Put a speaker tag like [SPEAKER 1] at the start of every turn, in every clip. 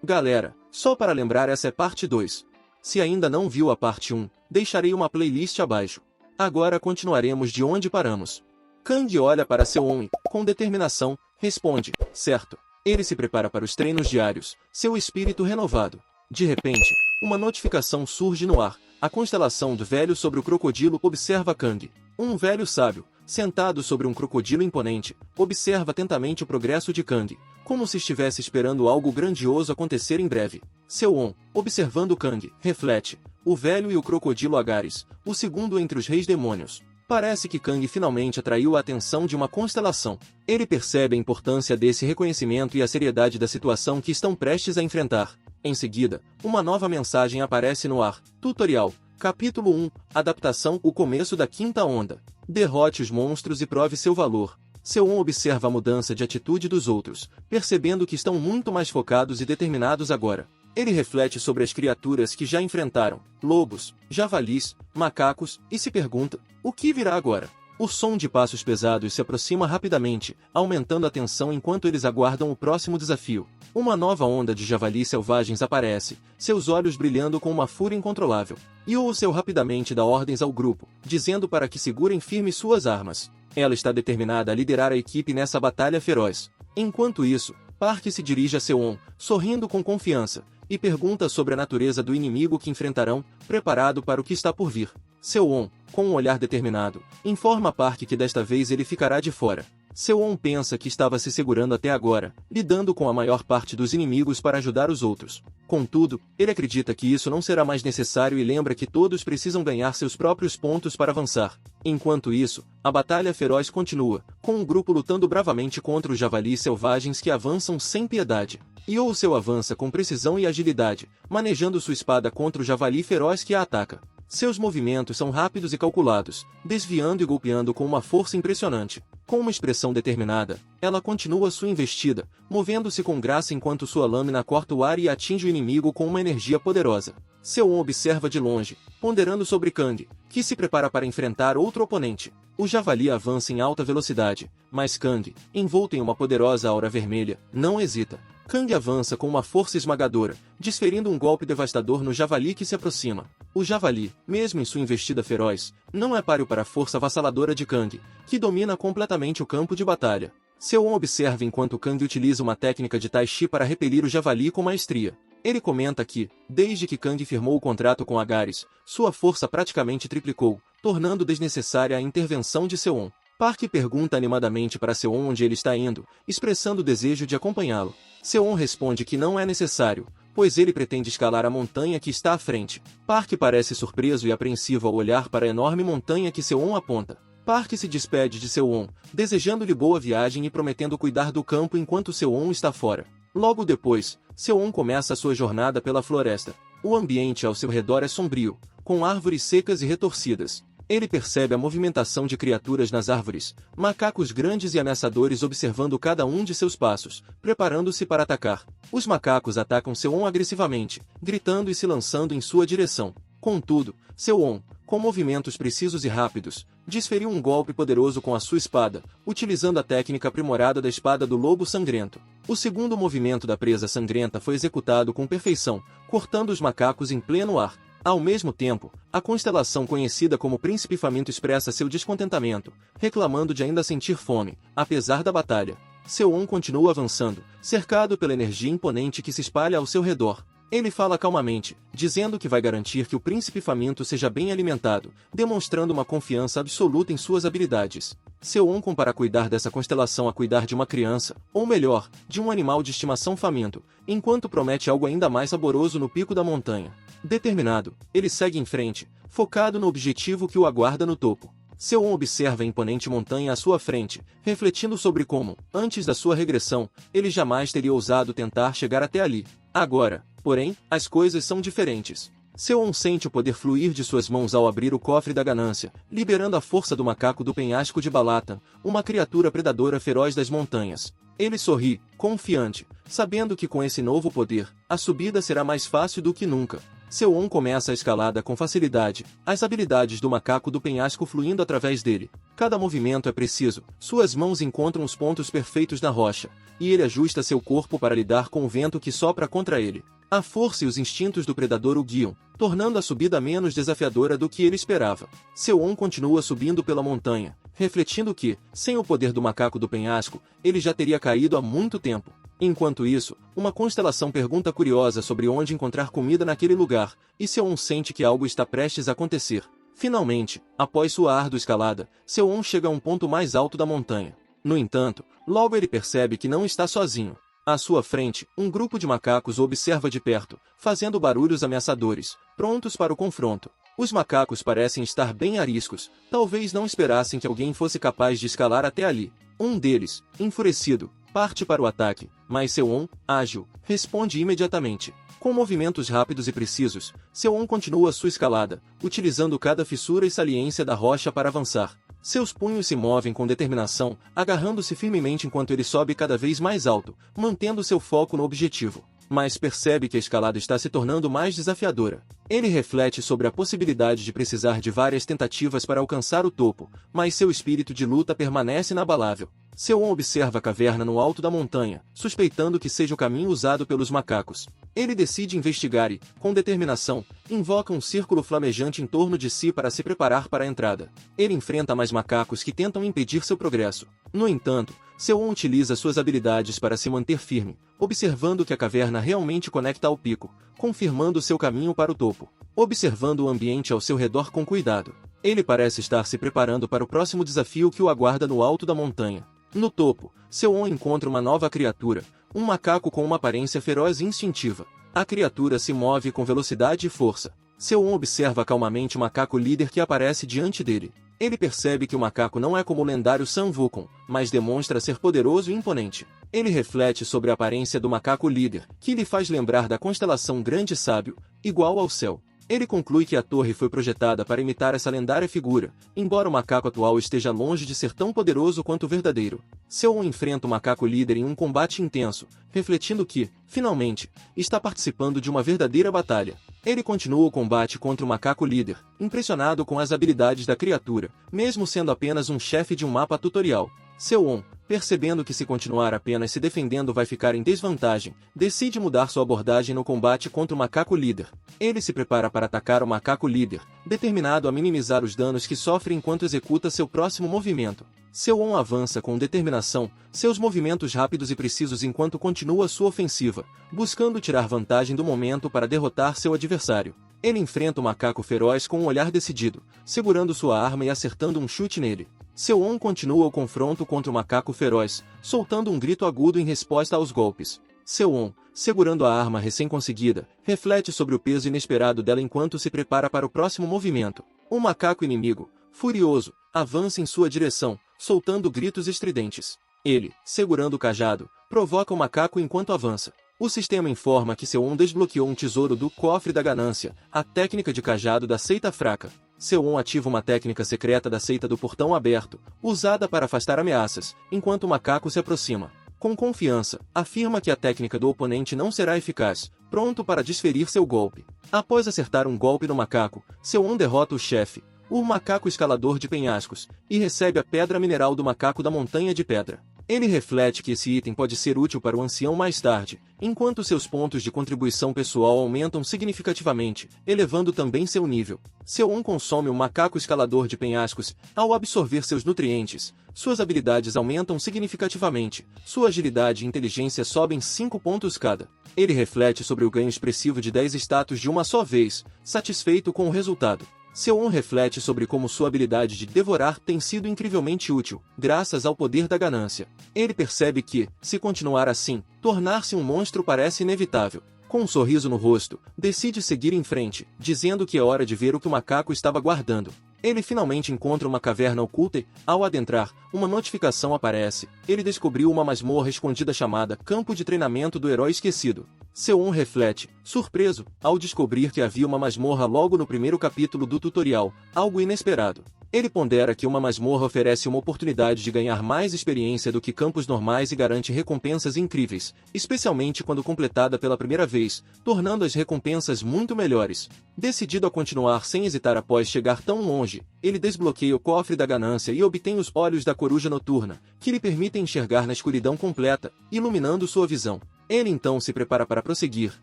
[SPEAKER 1] Galera, só para lembrar, essa é parte 2. Se ainda não viu a parte 1, deixarei uma playlist abaixo. Agora continuaremos de onde paramos. Kang olha para Seo-on e, com determinação, responde, certo. Ele se prepara para os treinos diários, seu espírito renovado. De repente, uma notificação surge no ar. A constelação do velho sobre o crocodilo observa Kang. Um velho sábio, sentado sobre um crocodilo imponente, observa atentamente o progresso de Kang, como se estivesse esperando algo grandioso acontecer em breve. Seo-on, observando Kang, reflete. O velho e o crocodilo Agares, o segundo entre os reis demônios. Parece que Kang finalmente atraiu a atenção de uma constelação. Ele percebe a importância desse reconhecimento e a seriedade da situação que estão prestes a enfrentar. Em seguida, uma nova mensagem aparece no ar. Tutorial. Capítulo 1. Adaptação. O começo da quinta onda. Derrote os monstros e prove seu valor. Seo-on observa a mudança de atitude dos outros, percebendo que estão muito mais focados e determinados agora. Ele reflete sobre as criaturas que já enfrentaram, lobos, javalis, macacos, e se pergunta, o que virá agora? O som de passos pesados se aproxima rapidamente, aumentando a tensão enquanto eles aguardam o próximo desafio. Uma nova onda de javalis selvagens aparece, seus olhos brilhando com uma fúria incontrolável. Youseo rapidamente dá ordens ao grupo, dizendo para que segurem firme suas armas. Ela está determinada a liderar a equipe nessa batalha feroz. Enquanto isso, Park se dirige a Seo-on, sorrindo com confiança, e pergunta sobre a natureza do inimigo que enfrentarão, preparado para o que está por vir. Seo-on, com um olhar determinado, informa Park que desta vez ele ficará de fora. Seo-on pensa que estava se segurando até agora, lidando com a maior parte dos inimigos para ajudar os outros. Contudo, ele acredita que isso não será mais necessário e lembra que todos precisam ganhar seus próprios pontos para avançar. Enquanto isso, a batalha feroz continua, com um grupo lutando bravamente contra os javalis selvagens que avançam sem piedade. Youseo avança com precisão e agilidade, manejando sua espada contra o javali feroz que a ataca. Seus movimentos são rápidos e calculados, desviando e golpeando com uma força impressionante. Com uma expressão determinada, ela continua sua investida, movendo-se com graça enquanto sua lâmina corta o ar e atinge o inimigo com uma energia poderosa. Seo-on observa de longe, ponderando sobre Kang, que se prepara para enfrentar outro oponente. O javali avança em alta velocidade, mas Kang, envolto em uma poderosa aura vermelha, não hesita. Kang avança com uma força esmagadora, desferindo um golpe devastador no javali que se aproxima. O javali, mesmo em sua investida feroz, não é páreo para a força avassaladora de Kang, que domina completamente o campo de batalha. Seo-on observa enquanto Kang utiliza uma técnica de Tai Chi para repelir o javali com maestria. Ele comenta que, desde que Kang firmou o contrato com Agares, sua força praticamente triplicou, tornando desnecessária a intervenção de Seo-on. Park pergunta animadamente para Seo-on onde ele está indo, expressando o desejo de acompanhá-lo. Seo-on responde que não é necessário, pois ele pretende escalar a montanha que está à frente. Park parece surpreso e apreensivo ao olhar para a enorme montanha que Seo-on aponta. Park se despede de Seo-on, desejando-lhe boa viagem e prometendo cuidar do campo enquanto Seo-on está fora. Logo depois, Seo-on começa a sua jornada pela floresta. O ambiente ao seu redor é sombrio, com árvores secas e retorcidas. Ele percebe a movimentação de criaturas nas árvores, macacos grandes e ameaçadores observando cada um de seus passos, preparando-se para atacar. Os macacos atacam Seo-on agressivamente, gritando e se lançando em sua direção. Contudo, Seo-on, com movimentos precisos e rápidos, desferiu um golpe poderoso com a sua espada, utilizando a técnica aprimorada da espada do lobo sangrento. O segundo movimento da presa sangrenta foi executado com perfeição, cortando os macacos em pleno ar. Ao mesmo tempo, a constelação conhecida como Príncipe Faminto expressa seu descontentamento, reclamando de ainda sentir fome, apesar da batalha. Seo-on continua avançando, cercado pela energia imponente que se espalha ao seu redor. Ele fala calmamente, dizendo que vai garantir que o Príncipe Faminto seja bem alimentado, demonstrando uma confiança absoluta em suas habilidades. Seo-on compara cuidar dessa constelação a cuidar de uma criança, ou melhor, de um animal de estimação faminto, enquanto promete algo ainda mais saboroso no pico da montanha. Determinado, ele segue em frente, focado no objetivo que o aguarda no topo. Seo-on observa a imponente montanha à sua frente, refletindo sobre como, antes da sua regressão, ele jamais teria ousado tentar chegar até ali. Agora, porém, as coisas são diferentes. Seo-on sente o poder fluir de suas mãos ao abrir o cofre da ganância, liberando a força do macaco do penhasco de Balatan, uma criatura predadora feroz das montanhas. Ele sorri, confiante, sabendo que com esse novo poder, a subida será mais fácil do que nunca. Seo-on começa a escalada com facilidade, as habilidades do macaco do penhasco fluindo através dele. Cada movimento é preciso, suas mãos encontram os pontos perfeitos na rocha, e ele ajusta seu corpo para lidar com o vento que sopra contra ele. A força e os instintos do predador o guiam, tornando a subida menos desafiadora do que ele esperava. Seo-on continua subindo pela montanha, refletindo que, sem o poder do macaco do penhasco, ele já teria caído há muito tempo. Enquanto isso, uma constelação pergunta curiosa sobre onde encontrar comida naquele lugar, e Seo-on sente que algo está prestes a acontecer. Finalmente, após sua árdua escalada, Seo-on chega a um ponto mais alto da montanha. No entanto, logo ele percebe que não está sozinho. À sua frente, um grupo de macacos o observa de perto, fazendo barulhos ameaçadores, prontos para o confronto. Os macacos parecem estar bem ariscos, talvez não esperassem que alguém fosse capaz de escalar até ali. Um deles, enfurecido, parte para o ataque, mas Seo-on, ágil, responde imediatamente. Com movimentos rápidos e precisos, Seo-on continua sua escalada, utilizando cada fissura e saliência da rocha para avançar. Seus punhos se movem com determinação, agarrando-se firmemente enquanto ele sobe cada vez mais alto, mantendo seu foco no objetivo. Mas percebe que a escalada está se tornando mais desafiadora. Ele reflete sobre a possibilidade de precisar de várias tentativas para alcançar o topo, mas seu espírito de luta permanece inabalável. Seo-on observa a caverna no alto da montanha, suspeitando que seja o caminho usado pelos macacos. Ele decide investigar e, com determinação, invoca um círculo flamejante em torno de si para se preparar para a entrada. Ele enfrenta mais macacos que tentam impedir seu progresso. No entanto, Seo-on utiliza suas habilidades para se manter firme, observando que a caverna realmente conecta ao pico, confirmando seu caminho para o topo. Observando o ambiente ao seu redor com cuidado, ele parece estar se preparando para o próximo desafio que o aguarda no alto da montanha. No topo, Seo-on encontra uma nova criatura, um macaco com uma aparência feroz e instintiva. A criatura se move com velocidade e força. Seo-on observa calmamente o macaco líder que aparece diante dele. Ele percebe que o macaco não é como o lendário Sun Wukong, mas demonstra ser poderoso e imponente. Ele reflete sobre a aparência do macaco líder, que lhe faz lembrar da constelação Grande Sábio, igual ao céu. Ele conclui que a torre foi projetada para imitar essa lendária figura, embora o macaco atual esteja longe de ser tão poderoso quanto o verdadeiro. Seo-on enfrenta o macaco líder em um combate intenso, refletindo que, finalmente, está participando de uma verdadeira batalha. Ele continua o combate contra o macaco líder, impressionado com as habilidades da criatura, mesmo sendo apenas um chefe de um mapa tutorial. Seo-on, percebendo que se continuar apenas se defendendo vai ficar em desvantagem, decide mudar sua abordagem no combate contra o macaco líder. Ele se prepara para atacar o macaco líder, determinado a minimizar os danos que sofre enquanto executa seu próximo movimento. Seo-on avança com determinação, seus movimentos rápidos e precisos enquanto continua sua ofensiva, buscando tirar vantagem do momento para derrotar seu adversário. Ele enfrenta o macaco feroz com um olhar decidido, segurando sua arma e acertando um chute nele. Seo-on continua o confronto contra o macaco feroz, soltando um grito agudo em resposta aos golpes. Seo-on, segurando a arma recém-conseguida, reflete sobre o peso inesperado dela enquanto se prepara para o próximo movimento. O macaco inimigo, furioso, avança em sua direção, soltando gritos estridentes. Ele, segurando o cajado, provoca o macaco enquanto avança. O sistema informa que Seo-on desbloqueou um tesouro do Cofre da Ganância, a técnica de cajado da seita fraca. Seo-on ativa uma técnica secreta da seita do portão aberto, usada para afastar ameaças, enquanto o macaco se aproxima. Com confiança, afirma que a técnica do oponente não será eficaz, pronto para desferir seu golpe. Após acertar um golpe no macaco, Seo-on derrota o chefe, o macaco escalador de penhascos, e recebe a pedra mineral do macaco da montanha de pedra. Ele reflete que esse item pode ser útil para o ancião mais tarde, enquanto seus pontos de contribuição pessoal aumentam significativamente, elevando também seu nível. Seo-on consome o macaco escalador de penhascos, ao absorver seus nutrientes. Suas habilidades aumentam significativamente, sua agilidade e inteligência sobem 5 pontos cada. Ele reflete sobre o ganho expressivo de 10 status de uma só vez, satisfeito com o resultado. Seo-on reflete sobre como sua habilidade de devorar tem sido incrivelmente útil, graças ao poder da ganância. Ele percebe que, se continuar assim, tornar-se um monstro parece inevitável. Com um sorriso no rosto, decide seguir em frente, dizendo que é hora de ver o que o macaco estava guardando. Ele finalmente encontra uma caverna oculta e, ao adentrar, uma notificação aparece. Ele descobriu uma masmorra escondida chamada Campo de Treinamento do Herói Esquecido. Seo-on reflete, surpreso, ao descobrir que havia uma masmorra logo no primeiro capítulo do tutorial, algo inesperado. Ele pondera que uma masmorra oferece uma oportunidade de ganhar mais experiência do que campos normais e garante recompensas incríveis, especialmente quando completada pela primeira vez, tornando as recompensas muito melhores. Decidido a continuar sem hesitar após chegar tão longe, ele desbloqueia o cofre da ganância e obtém os olhos da coruja noturna, que lhe permitem enxergar na escuridão completa, iluminando sua visão. Ele então se prepara para prosseguir,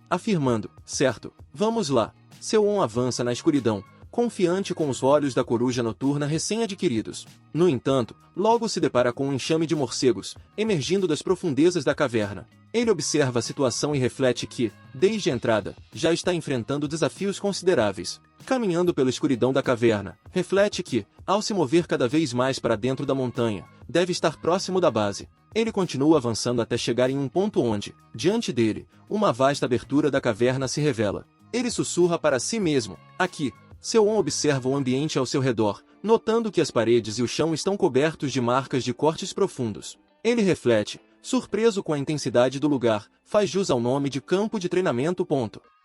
[SPEAKER 1] afirmando: certo, vamos lá. Seo-on avança na escuridão, confiante com os olhos da coruja noturna recém-adquiridos. No entanto, logo se depara com um enxame de morcegos, emergindo das profundezas da caverna. Ele observa a situação e reflete que, desde a entrada, já está enfrentando desafios consideráveis. Caminhando pela escuridão da caverna, reflete que, ao se mover cada vez mais para dentro da montanha, deve estar próximo da base. Ele continua avançando até chegar em um ponto onde, diante dele, uma vasta abertura da caverna se revela. Ele sussurra para si mesmo: aqui. Seo-on observa o ambiente ao seu redor, notando que as paredes e o chão estão cobertos de marcas de cortes profundos. Ele reflete, surpreso com a intensidade do lugar, faz jus ao nome de campo de treinamento.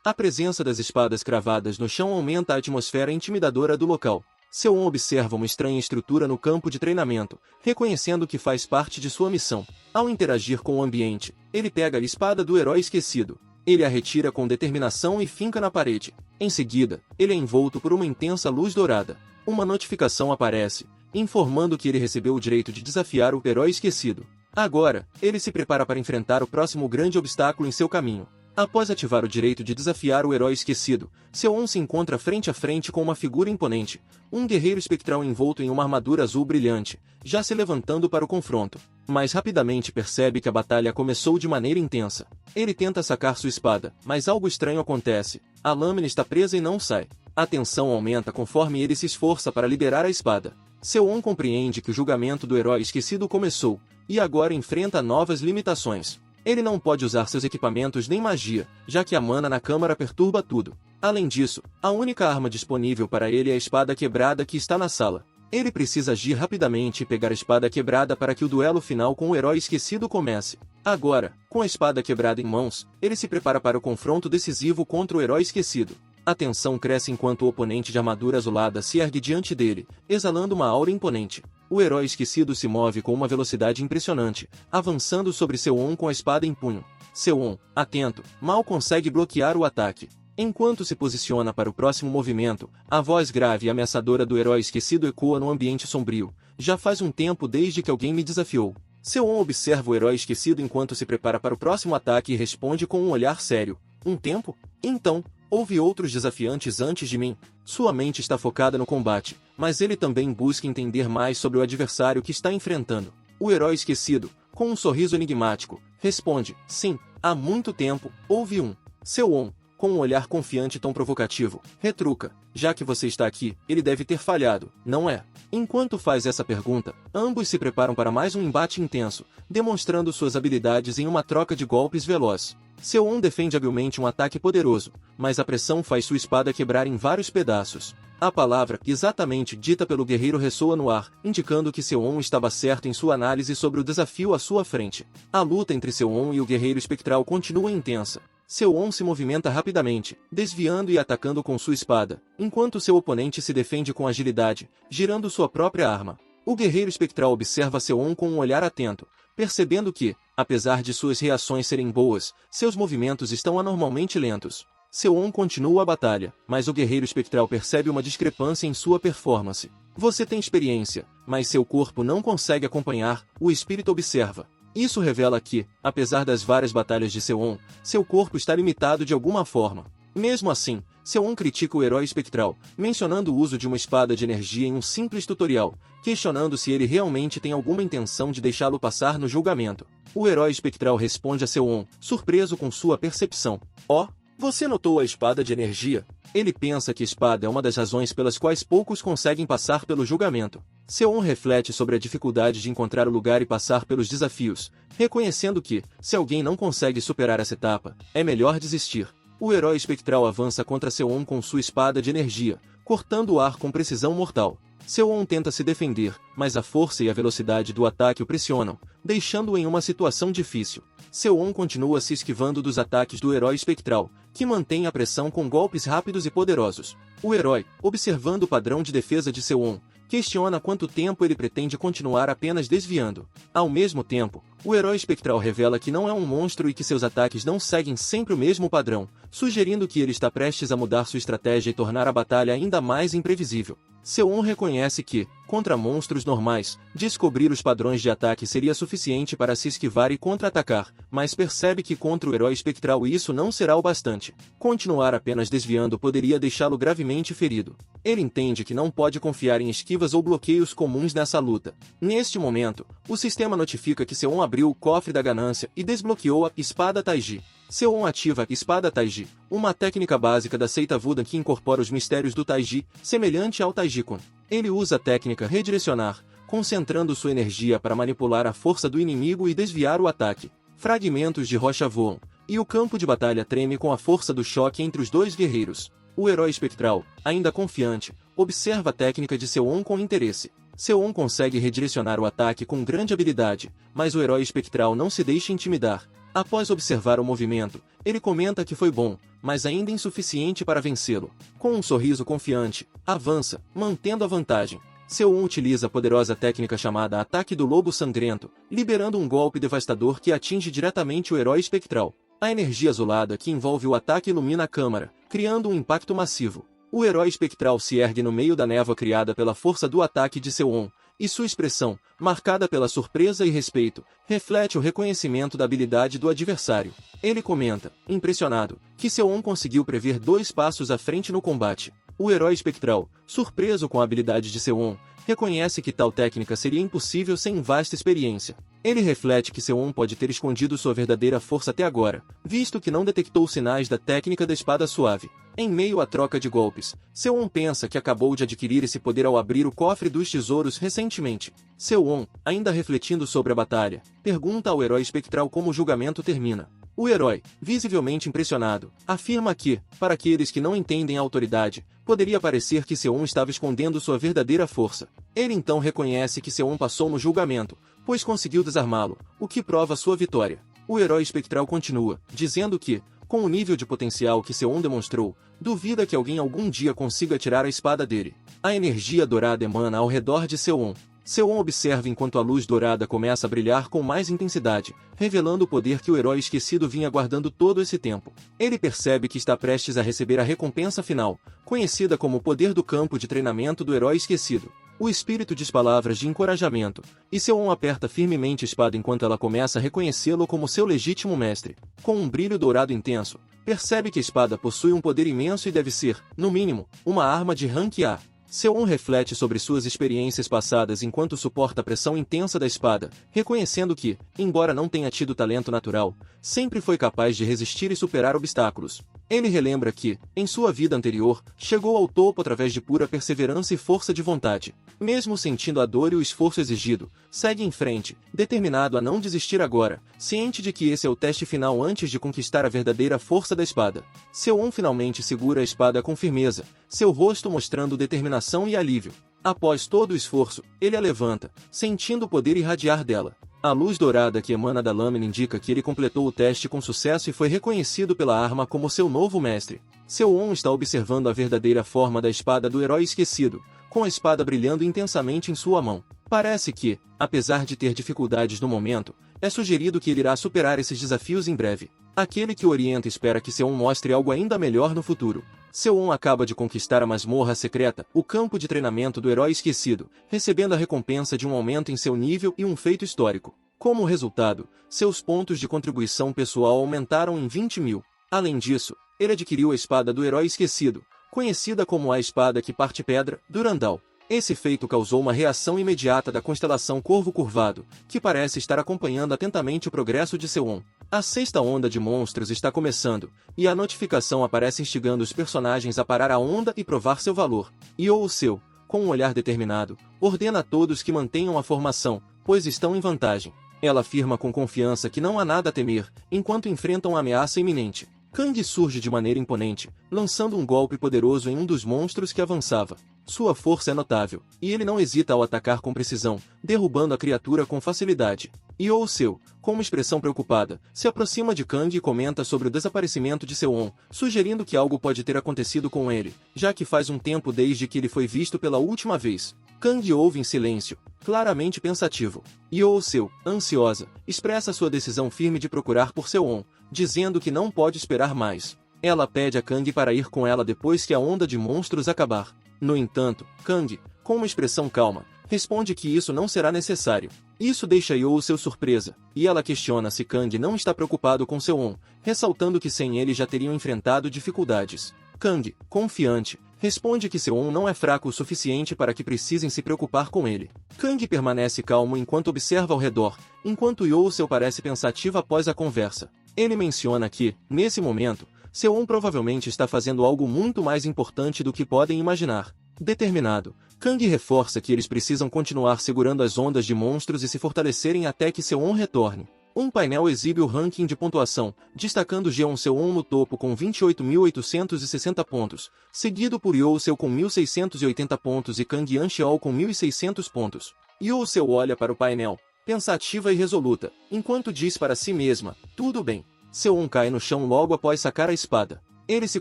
[SPEAKER 1] A presença das espadas cravadas no chão aumenta a atmosfera intimidadora do local. Seo-on observa uma estranha estrutura no campo de treinamento, reconhecendo que faz parte de sua missão. Ao interagir com o ambiente, ele pega a espada do herói esquecido. Ele a retira com determinação e finca na parede. Em seguida, ele é envolto por uma intensa luz dourada. Uma notificação aparece, informando que ele recebeu o direito de desafiar o herói esquecido. Agora, ele se prepara para enfrentar o próximo grande obstáculo em seu caminho. Após ativar o direito de desafiar o herói esquecido, Seo-on se encontra frente a frente com uma figura imponente, um guerreiro espectral envolto em uma armadura azul brilhante, já se levantando para o confronto. Mas rapidamente percebe que a batalha começou de maneira intensa. Ele tenta sacar sua espada, mas algo estranho acontece. A lâmina está presa e não sai. A tensão aumenta conforme ele se esforça para liberar a espada. Seo-on compreende que o julgamento do herói esquecido começou, e agora enfrenta novas limitações. Ele não pode usar seus equipamentos nem magia, já que a mana na câmara perturba tudo. Além disso, a única arma disponível para ele é a espada quebrada que está na sala. Ele precisa agir rapidamente e pegar a espada quebrada para que o duelo final com o herói esquecido comece. Agora, com a espada quebrada em mãos, ele se prepara para o confronto decisivo contra o herói esquecido. A tensão cresce enquanto o oponente de armadura azulada se ergue diante dele, exalando uma aura imponente. O herói esquecido se move com uma velocidade impressionante, avançando sobre Seo-on com a espada em punho. Seo-on, atento, mal consegue bloquear o ataque. Enquanto se posiciona para o próximo movimento, a voz grave e ameaçadora do herói esquecido ecoa no ambiente sombrio. Já faz um tempo desde que alguém me desafiou. Seo-on observa o herói esquecido enquanto se prepara para o próximo ataque e responde com um olhar sério. Um tempo? Então, houve outros desafiantes antes de mim. Sua mente está focada no combate, mas ele também busca entender mais sobre o adversário que está enfrentando. O herói esquecido, com um sorriso enigmático, responde: sim, há muito tempo, houve um. Seo-on, com um olhar confiante e tom provocativo, retruca: já que você está aqui, ele deve ter falhado, não é? Enquanto faz essa pergunta, ambos se preparam para mais um embate intenso, demonstrando suas habilidades em uma troca de golpes veloz. Seo-on defende habilmente um ataque poderoso, mas a pressão faz sua espada quebrar em vários pedaços. A palavra, exatamente dita pelo guerreiro, ressoa no ar, indicando que Seo-on estava certo em sua análise sobre o desafio à sua frente. A luta entre Seo-on e o guerreiro espectral continua intensa. Seo-on se movimenta rapidamente, desviando e atacando com sua espada, enquanto seu oponente se defende com agilidade, girando sua própria arma. O guerreiro espectral observa Seo-on com um olhar atento, percebendo que, apesar de suas reações serem boas, seus movimentos estão anormalmente lentos. Seo-on continua a batalha, mas o guerreiro espectral percebe uma discrepância em sua performance. Você tem experiência, mas seu corpo não consegue acompanhar, o espírito observa. Isso revela que, apesar das várias batalhas de Seo-on, seu corpo está limitado de alguma forma. Mesmo assim, Seo-on critica o herói espectral, mencionando o uso de uma espada de energia em um simples tutorial, questionando se ele realmente tem alguma intenção de deixá-lo passar no julgamento. O herói espectral responde a Seo-on, surpreso com sua percepção. Oh, você notou a espada de energia? Ele pensa que a espada é uma das razões pelas quais poucos conseguem passar pelo julgamento. Seo-on reflete sobre a dificuldade de encontrar o lugar e passar pelos desafios, reconhecendo que, se alguém não consegue superar essa etapa, é melhor desistir. O herói espectral avança contra Seo-on com sua espada de energia, cortando o ar com precisão mortal. Seo-on tenta se defender, mas a força e a velocidade do ataque o pressionam, deixando-o em uma situação difícil. Seo-on continua se esquivando dos ataques do herói espectral, que mantém a pressão com golpes rápidos e poderosos. O herói, observando o padrão de defesa de Seo-on, Questiona quanto tempo ele pretende continuar apenas desviando. Ao mesmo tempo, o herói espectral revela que não é um monstro e que seus ataques não seguem sempre o mesmo padrão, sugerindo que ele está prestes a mudar sua estratégia e tornar a batalha ainda mais imprevisível. Seo-on reconhece que, contra monstros normais, descobrir os padrões de ataque seria suficiente para se esquivar e contra-atacar, mas percebe que contra o herói espectral isso não será o bastante. Continuar apenas desviando poderia deixá-lo gravemente ferido. Ele entende que não pode confiar em esquivas ou bloqueios comuns nessa luta. Neste momento, o sistema notifica que Seo-on abriu o cofre da ganância e desbloqueou a Espada Taiji. Seo-on ativa a Espada Taiji, uma técnica básica da seita Wudan que incorpora os mistérios do Taiji, semelhante ao Taijikun. Ele usa a técnica Redirecionar, concentrando sua energia para manipular a força do inimigo e desviar o ataque. Fragmentos de rocha voam, e o campo de batalha treme com a força do choque entre os dois guerreiros. O herói espectral, ainda confiante, observa a técnica de Seo-on com interesse. Seo-on consegue redirecionar o ataque com grande habilidade, mas o herói espectral não se deixa intimidar. Após observar o movimento, ele comenta que foi bom, mas ainda insuficiente para vencê-lo. Com um sorriso confiante, avança, mantendo a vantagem. Seo-on utiliza a poderosa técnica chamada Ataque do Lobo Sangrento, liberando um golpe devastador que atinge diretamente o herói espectral. A energia azulada que envolve o ataque ilumina a câmara, criando um impacto massivo. O herói espectral se ergue no meio da névoa criada pela força do ataque de Seo-on, e sua expressão, marcada pela surpresa e respeito, reflete o reconhecimento da habilidade do adversário. Ele comenta, impressionado, que Seo-on conseguiu prever 2 passos à frente no combate. O herói espectral, surpreso com a habilidade de Seo-on, reconhece que tal técnica seria impossível sem vasta experiência. Ele reflete que Seo-on pode ter escondido sua verdadeira força até agora, visto que não detectou sinais da técnica da espada suave. Em meio à troca de golpes, Seo-on pensa que acabou de adquirir esse poder ao abrir o cofre dos tesouros recentemente. Seo-on, ainda refletindo sobre a batalha, pergunta ao herói espectral como o julgamento termina. O herói, visivelmente impressionado, afirma que, para aqueles que não entendem a autoridade, poderia parecer que Seo-on estava escondendo sua verdadeira força. Ele então reconhece que Seo-on passou no julgamento, pois conseguiu desarmá-lo, o que prova sua vitória. O herói espectral continua, dizendo que, com o nível de potencial que Seo-on demonstrou, duvida que alguém algum dia consiga tirar a espada dele. A energia dourada emana ao redor de Seo-on. Seo-on observa enquanto a luz dourada começa a brilhar com mais intensidade, revelando o poder que o herói esquecido vinha guardando todo esse tempo. Ele percebe que está prestes a receber a recompensa final, conhecida como o poder do campo de treinamento do herói esquecido. O espírito diz palavras de encorajamento, e Seo-on aperta firmemente a espada enquanto ela começa a reconhecê-lo como seu legítimo mestre. Com um brilho dourado intenso, percebe que a espada possui um poder imenso e deve ser, no mínimo, uma arma de rank A. Seo-on reflete sobre suas experiências passadas enquanto suporta a pressão intensa da espada, reconhecendo que, embora não tenha tido talento natural, sempre foi capaz de resistir e superar obstáculos. Ele relembra que, em sua vida anterior, chegou ao topo através de pura perseverança e força de vontade. Mesmo sentindo a dor e o esforço exigido, segue em frente, determinado a não desistir agora, ciente de que esse é o teste final antes de conquistar a verdadeira força da espada. Seo-on finalmente segura a espada com firmeza, seu rosto mostrando determinação e alívio. Após todo o esforço, ele a levanta, sentindo o poder irradiar dela. A luz dourada que emana da lâmina indica que ele completou o teste com sucesso e foi reconhecido pela arma como seu novo mestre. Seo-on está observando a verdadeira forma da espada do herói esquecido, com a espada brilhando intensamente em sua mão. Parece que, apesar de ter dificuldades no momento, é sugerido que ele irá superar esses desafios em breve. Aquele que o orienta espera que Seo-on mostre algo ainda melhor no futuro. Seo-on acaba de conquistar a masmorra secreta, o campo de treinamento do herói esquecido, recebendo a recompensa de um aumento em seu nível e um feito histórico. Como resultado, seus pontos de contribuição pessoal aumentaram em 20.000. Além disso, ele adquiriu a espada do herói esquecido, conhecida como a espada que parte pedra, Durandal. Esse feito causou uma reação imediata da constelação Corvo Curvado, que parece estar acompanhando atentamente o progresso de Seo-on. A 6ª onda de monstros está começando, e a notificação aparece instigando os personagens a parar a onda e provar seu valor. Youo Seu, com um olhar determinado, ordena a todos que mantenham a formação, pois estão em vantagem. Ela afirma com confiança que não há nada a temer, enquanto enfrentam uma ameaça iminente. Kang surge de maneira imponente, lançando um golpe poderoso em um dos monstros que avançava. Sua força é notável, e ele não hesita ao atacar com precisão, derrubando a criatura com facilidade. Youo Seu, com uma expressão preocupada, se aproxima de Kang e comenta sobre o desaparecimento de Seo-on, sugerindo que algo pode ter acontecido com ele, já que faz um tempo desde que ele foi visto pela última vez. Kang ouve em silêncio, claramente pensativo. Youseo, ansiosa, expressa sua decisão firme de procurar por Seo-on, dizendo que não pode esperar mais. Ela pede a Kang para ir com ela depois que a onda de monstros acabar. No entanto, Kang, com uma expressão calma, responde que isso não será necessário. Isso deixa Youseo surpresa, e ela questiona se Kang não está preocupado com Seo-on, ressaltando que sem ele já teriam enfrentado dificuldades. Kang, confiante, responde que Seo-on não é fraco o suficiente para que precisem se preocupar com ele. Kang permanece calmo enquanto observa ao redor, enquanto Youseo parece pensativa após a conversa. Ele menciona que, nesse momento, Seo-on provavelmente está fazendo algo muito mais importante do que podem imaginar. Determinado, Kang reforça que eles precisam continuar segurando as ondas de monstros e se fortalecerem até que Seo-on retorne. Um painel exibe o ranking de pontuação, destacando Jeon Seo-on no topo com 28.860 pontos, seguido por Youseo com 1.680 pontos e Kang An-cheol com 1.600 pontos. Youseo olha para o painel, pensativa e resoluta, enquanto diz para si mesma, tudo bem. Seo-on cai no chão logo após sacar a espada. Ele se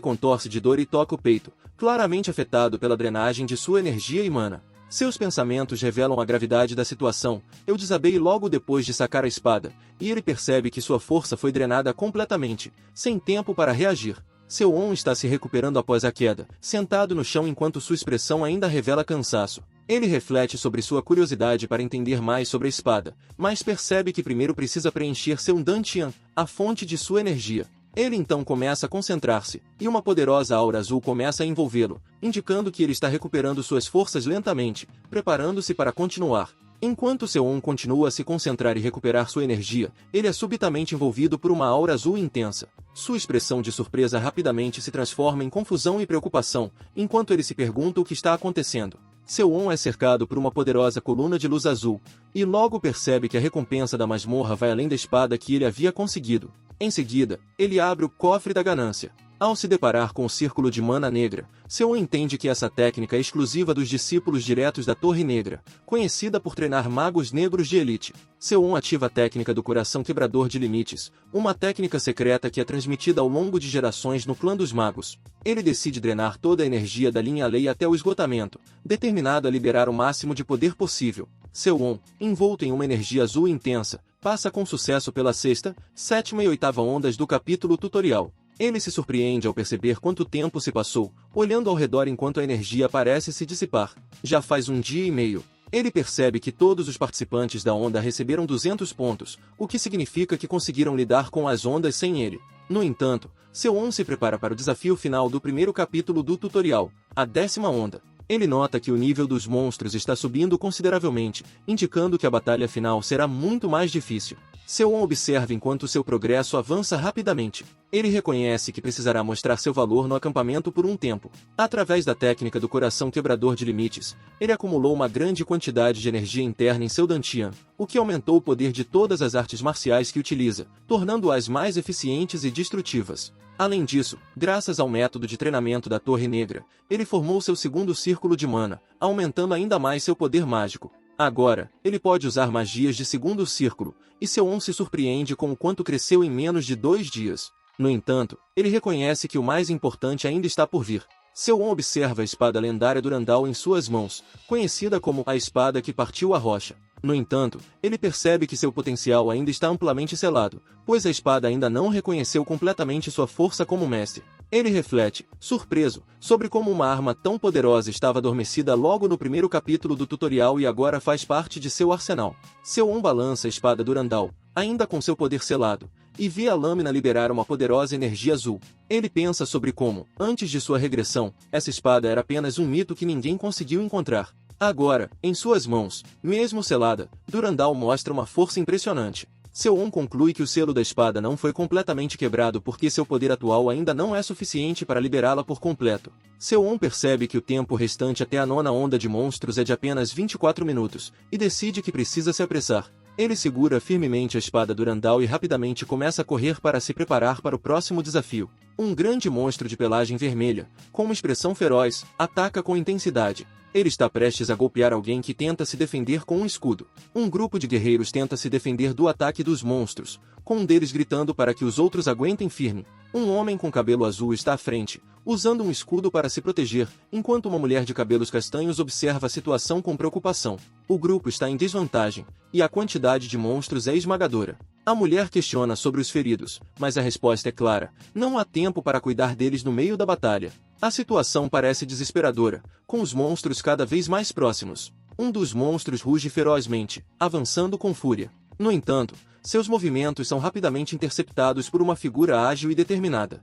[SPEAKER 1] contorce de dor e toca o peito, claramente afetado pela drenagem de sua energia e mana. Seus pensamentos revelam a gravidade da situação. Eu desabei logo depois de sacar a espada, e ele percebe que sua força foi drenada completamente, sem tempo para reagir. Seo-on está se recuperando após a queda, sentado no chão enquanto sua expressão ainda revela cansaço. Ele reflete sobre sua curiosidade para entender mais sobre a espada, mas percebe que primeiro precisa preencher seu Dantian, a fonte de sua energia. Ele então começa a concentrar-se, e uma poderosa aura azul começa a envolvê-lo, indicando que ele está recuperando suas forças lentamente, preparando-se para continuar. Enquanto Seo-on continua a se concentrar e recuperar sua energia, ele é subitamente envolvido por uma aura azul intensa. Sua expressão de surpresa rapidamente se transforma em confusão e preocupação, enquanto ele se pergunta o que está acontecendo. Seo-on é cercado por uma poderosa coluna de luz azul, e logo percebe que a recompensa da masmorra vai além da espada que ele havia conseguido. Em seguida, ele abre o cofre da ganância. Ao se deparar com o círculo de mana negra, Seo-on entende que essa técnica é exclusiva dos discípulos diretos da Torre Negra, conhecida por treinar magos negros de elite. Seo-on ativa a técnica do coração quebrador de limites, uma técnica secreta que é transmitida ao longo de gerações no clã dos magos. Ele decide drenar toda a energia da linha lei até o esgotamento, determinado a liberar o máximo de poder possível. Seo-on, envolto em uma energia azul intensa, passa com sucesso pela sexta, sétima e oitava ondas do capítulo tutorial. Ele se surpreende ao perceber quanto tempo se passou, olhando ao redor enquanto a energia parece se dissipar. Já faz um dia e meio. Ele percebe que todos os participantes da onda receberam 200 pontos, o que significa que conseguiram lidar com as ondas sem ele. No entanto, Seo-on se prepara para o desafio final do primeiro capítulo do tutorial, a 10ª onda. Ele nota que o nível dos monstros está subindo consideravelmente, indicando que a batalha final será muito mais difícil. Seo-on observa enquanto seu progresso avança rapidamente. Ele reconhece que precisará mostrar seu valor no acampamento por um tempo. Através da técnica do coração quebrador de limites, ele acumulou uma grande quantidade de energia interna em seu Dantian, o que aumentou o poder de todas as artes marciais que utiliza, tornando-as mais eficientes e destrutivas. Além disso, graças ao método de treinamento da Torre Negra, ele formou seu segundo círculo de mana, aumentando ainda mais seu poder mágico. Agora, ele pode usar magias de segundo círculo, e Seo-on se surpreende com o quanto cresceu em menos de 2 dias. No entanto, ele reconhece que o mais importante ainda está por vir. Seo-on observa a espada lendária Durandal em suas mãos, conhecida como a espada que partiu a rocha. No entanto, ele percebe que seu potencial ainda está amplamente selado, pois a espada ainda não reconheceu completamente sua força como mestre. Ele reflete, surpreso, sobre como uma arma tão poderosa estava adormecida logo no primeiro capítulo do tutorial e agora faz parte de seu arsenal. Seo-on balança a espada Durandal, ainda com seu poder selado, e vê a lâmina liberar uma poderosa energia azul. Ele pensa sobre como, antes de sua regressão, essa espada era apenas um mito que ninguém conseguiu encontrar. Agora, em suas mãos, mesmo selada, Durandal mostra uma força impressionante. Seo-on conclui que o selo da espada não foi completamente quebrado porque seu poder atual ainda não é suficiente para liberá-la por completo. Seo-on percebe que o tempo restante até a 9ª onda de monstros é de apenas 24 minutos, e decide que precisa se apressar. Ele segura firmemente a espada Durandal e rapidamente começa a correr para se preparar para o próximo desafio. Um grande monstro de pelagem vermelha, com uma expressão feroz, ataca com intensidade. Ele está prestes a golpear alguém que tenta se defender com um escudo. Um grupo de guerreiros tenta se defender do ataque dos monstros, com um deles gritando para que os outros aguentem firme. Um homem com cabelo azul está à frente, usando um escudo para se proteger, enquanto uma mulher de cabelos castanhos observa a situação com preocupação. O grupo está em desvantagem, e a quantidade de monstros é esmagadora. A mulher questiona sobre os feridos, mas a resposta é clara: não há tempo para cuidar deles no meio da batalha. A situação parece desesperadora, com os monstros cada vez mais próximos. Um dos monstros ruge ferozmente, avançando com fúria. No entanto, seus movimentos são rapidamente interceptados por uma figura ágil e determinada.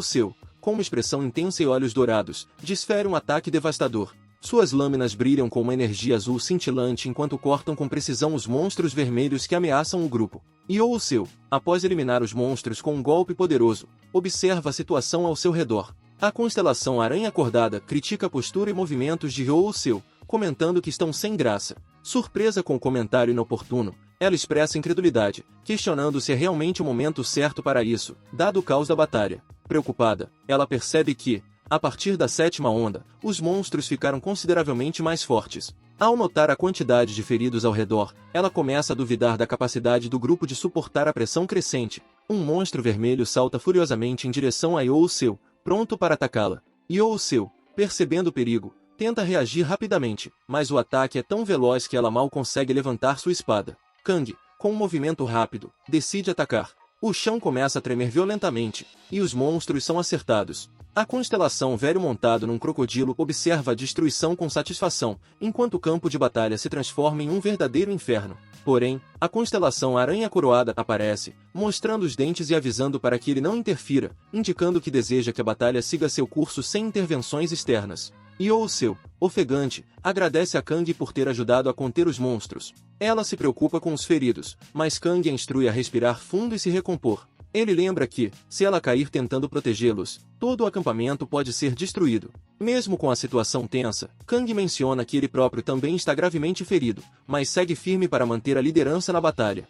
[SPEAKER 1] Seu, com uma expressão intensa e olhos dourados, desfere um ataque devastador. Suas lâminas brilham com uma energia azul cintilante enquanto cortam com precisão os monstros vermelhos que ameaçam o grupo. Seu, após eliminar os monstros com um golpe poderoso, observa a situação ao seu redor. A constelação Aranha Acordada critica a postura e movimentos de Seu, comentando que estão sem graça. Surpresa com o comentário inoportuno, ela expressa incredulidade, questionando se é realmente o momento certo para isso, dado o caos da batalha. Preocupada, ela percebe que, a partir da sétima onda, os monstros ficaram consideravelmente mais fortes. Ao notar a quantidade de feridos ao redor, ela começa a duvidar da capacidade do grupo de suportar a pressão crescente. Um monstro vermelho salta furiosamente em direção a Seu, pronto para atacá-la. Seu, percebendo o perigo, tenta reagir rapidamente, mas o ataque é tão veloz que ela mal consegue levantar sua espada. Kang, com um movimento rápido, decide atacar. O chão começa a tremer violentamente, e os monstros são acertados. A constelação Velho montado num crocodilo observa a destruição com satisfação, enquanto o campo de batalha se transforma em um verdadeiro inferno. Porém, a constelação Aranha Coroada aparece, mostrando os dentes e avisando para que ele não interfira, indicando que deseja que a batalha siga seu curso sem intervenções externas. Seu, ofegante, agradece a Kang por ter ajudado a conter os monstros. Ela se preocupa com os feridos, mas Kang a instrui a respirar fundo e se recompor. Ele lembra que, se ela cair tentando protegê-los, todo o acampamento pode ser destruído. Mesmo com a situação tensa, Kang menciona que ele próprio também está gravemente ferido, mas segue firme para manter a liderança na batalha.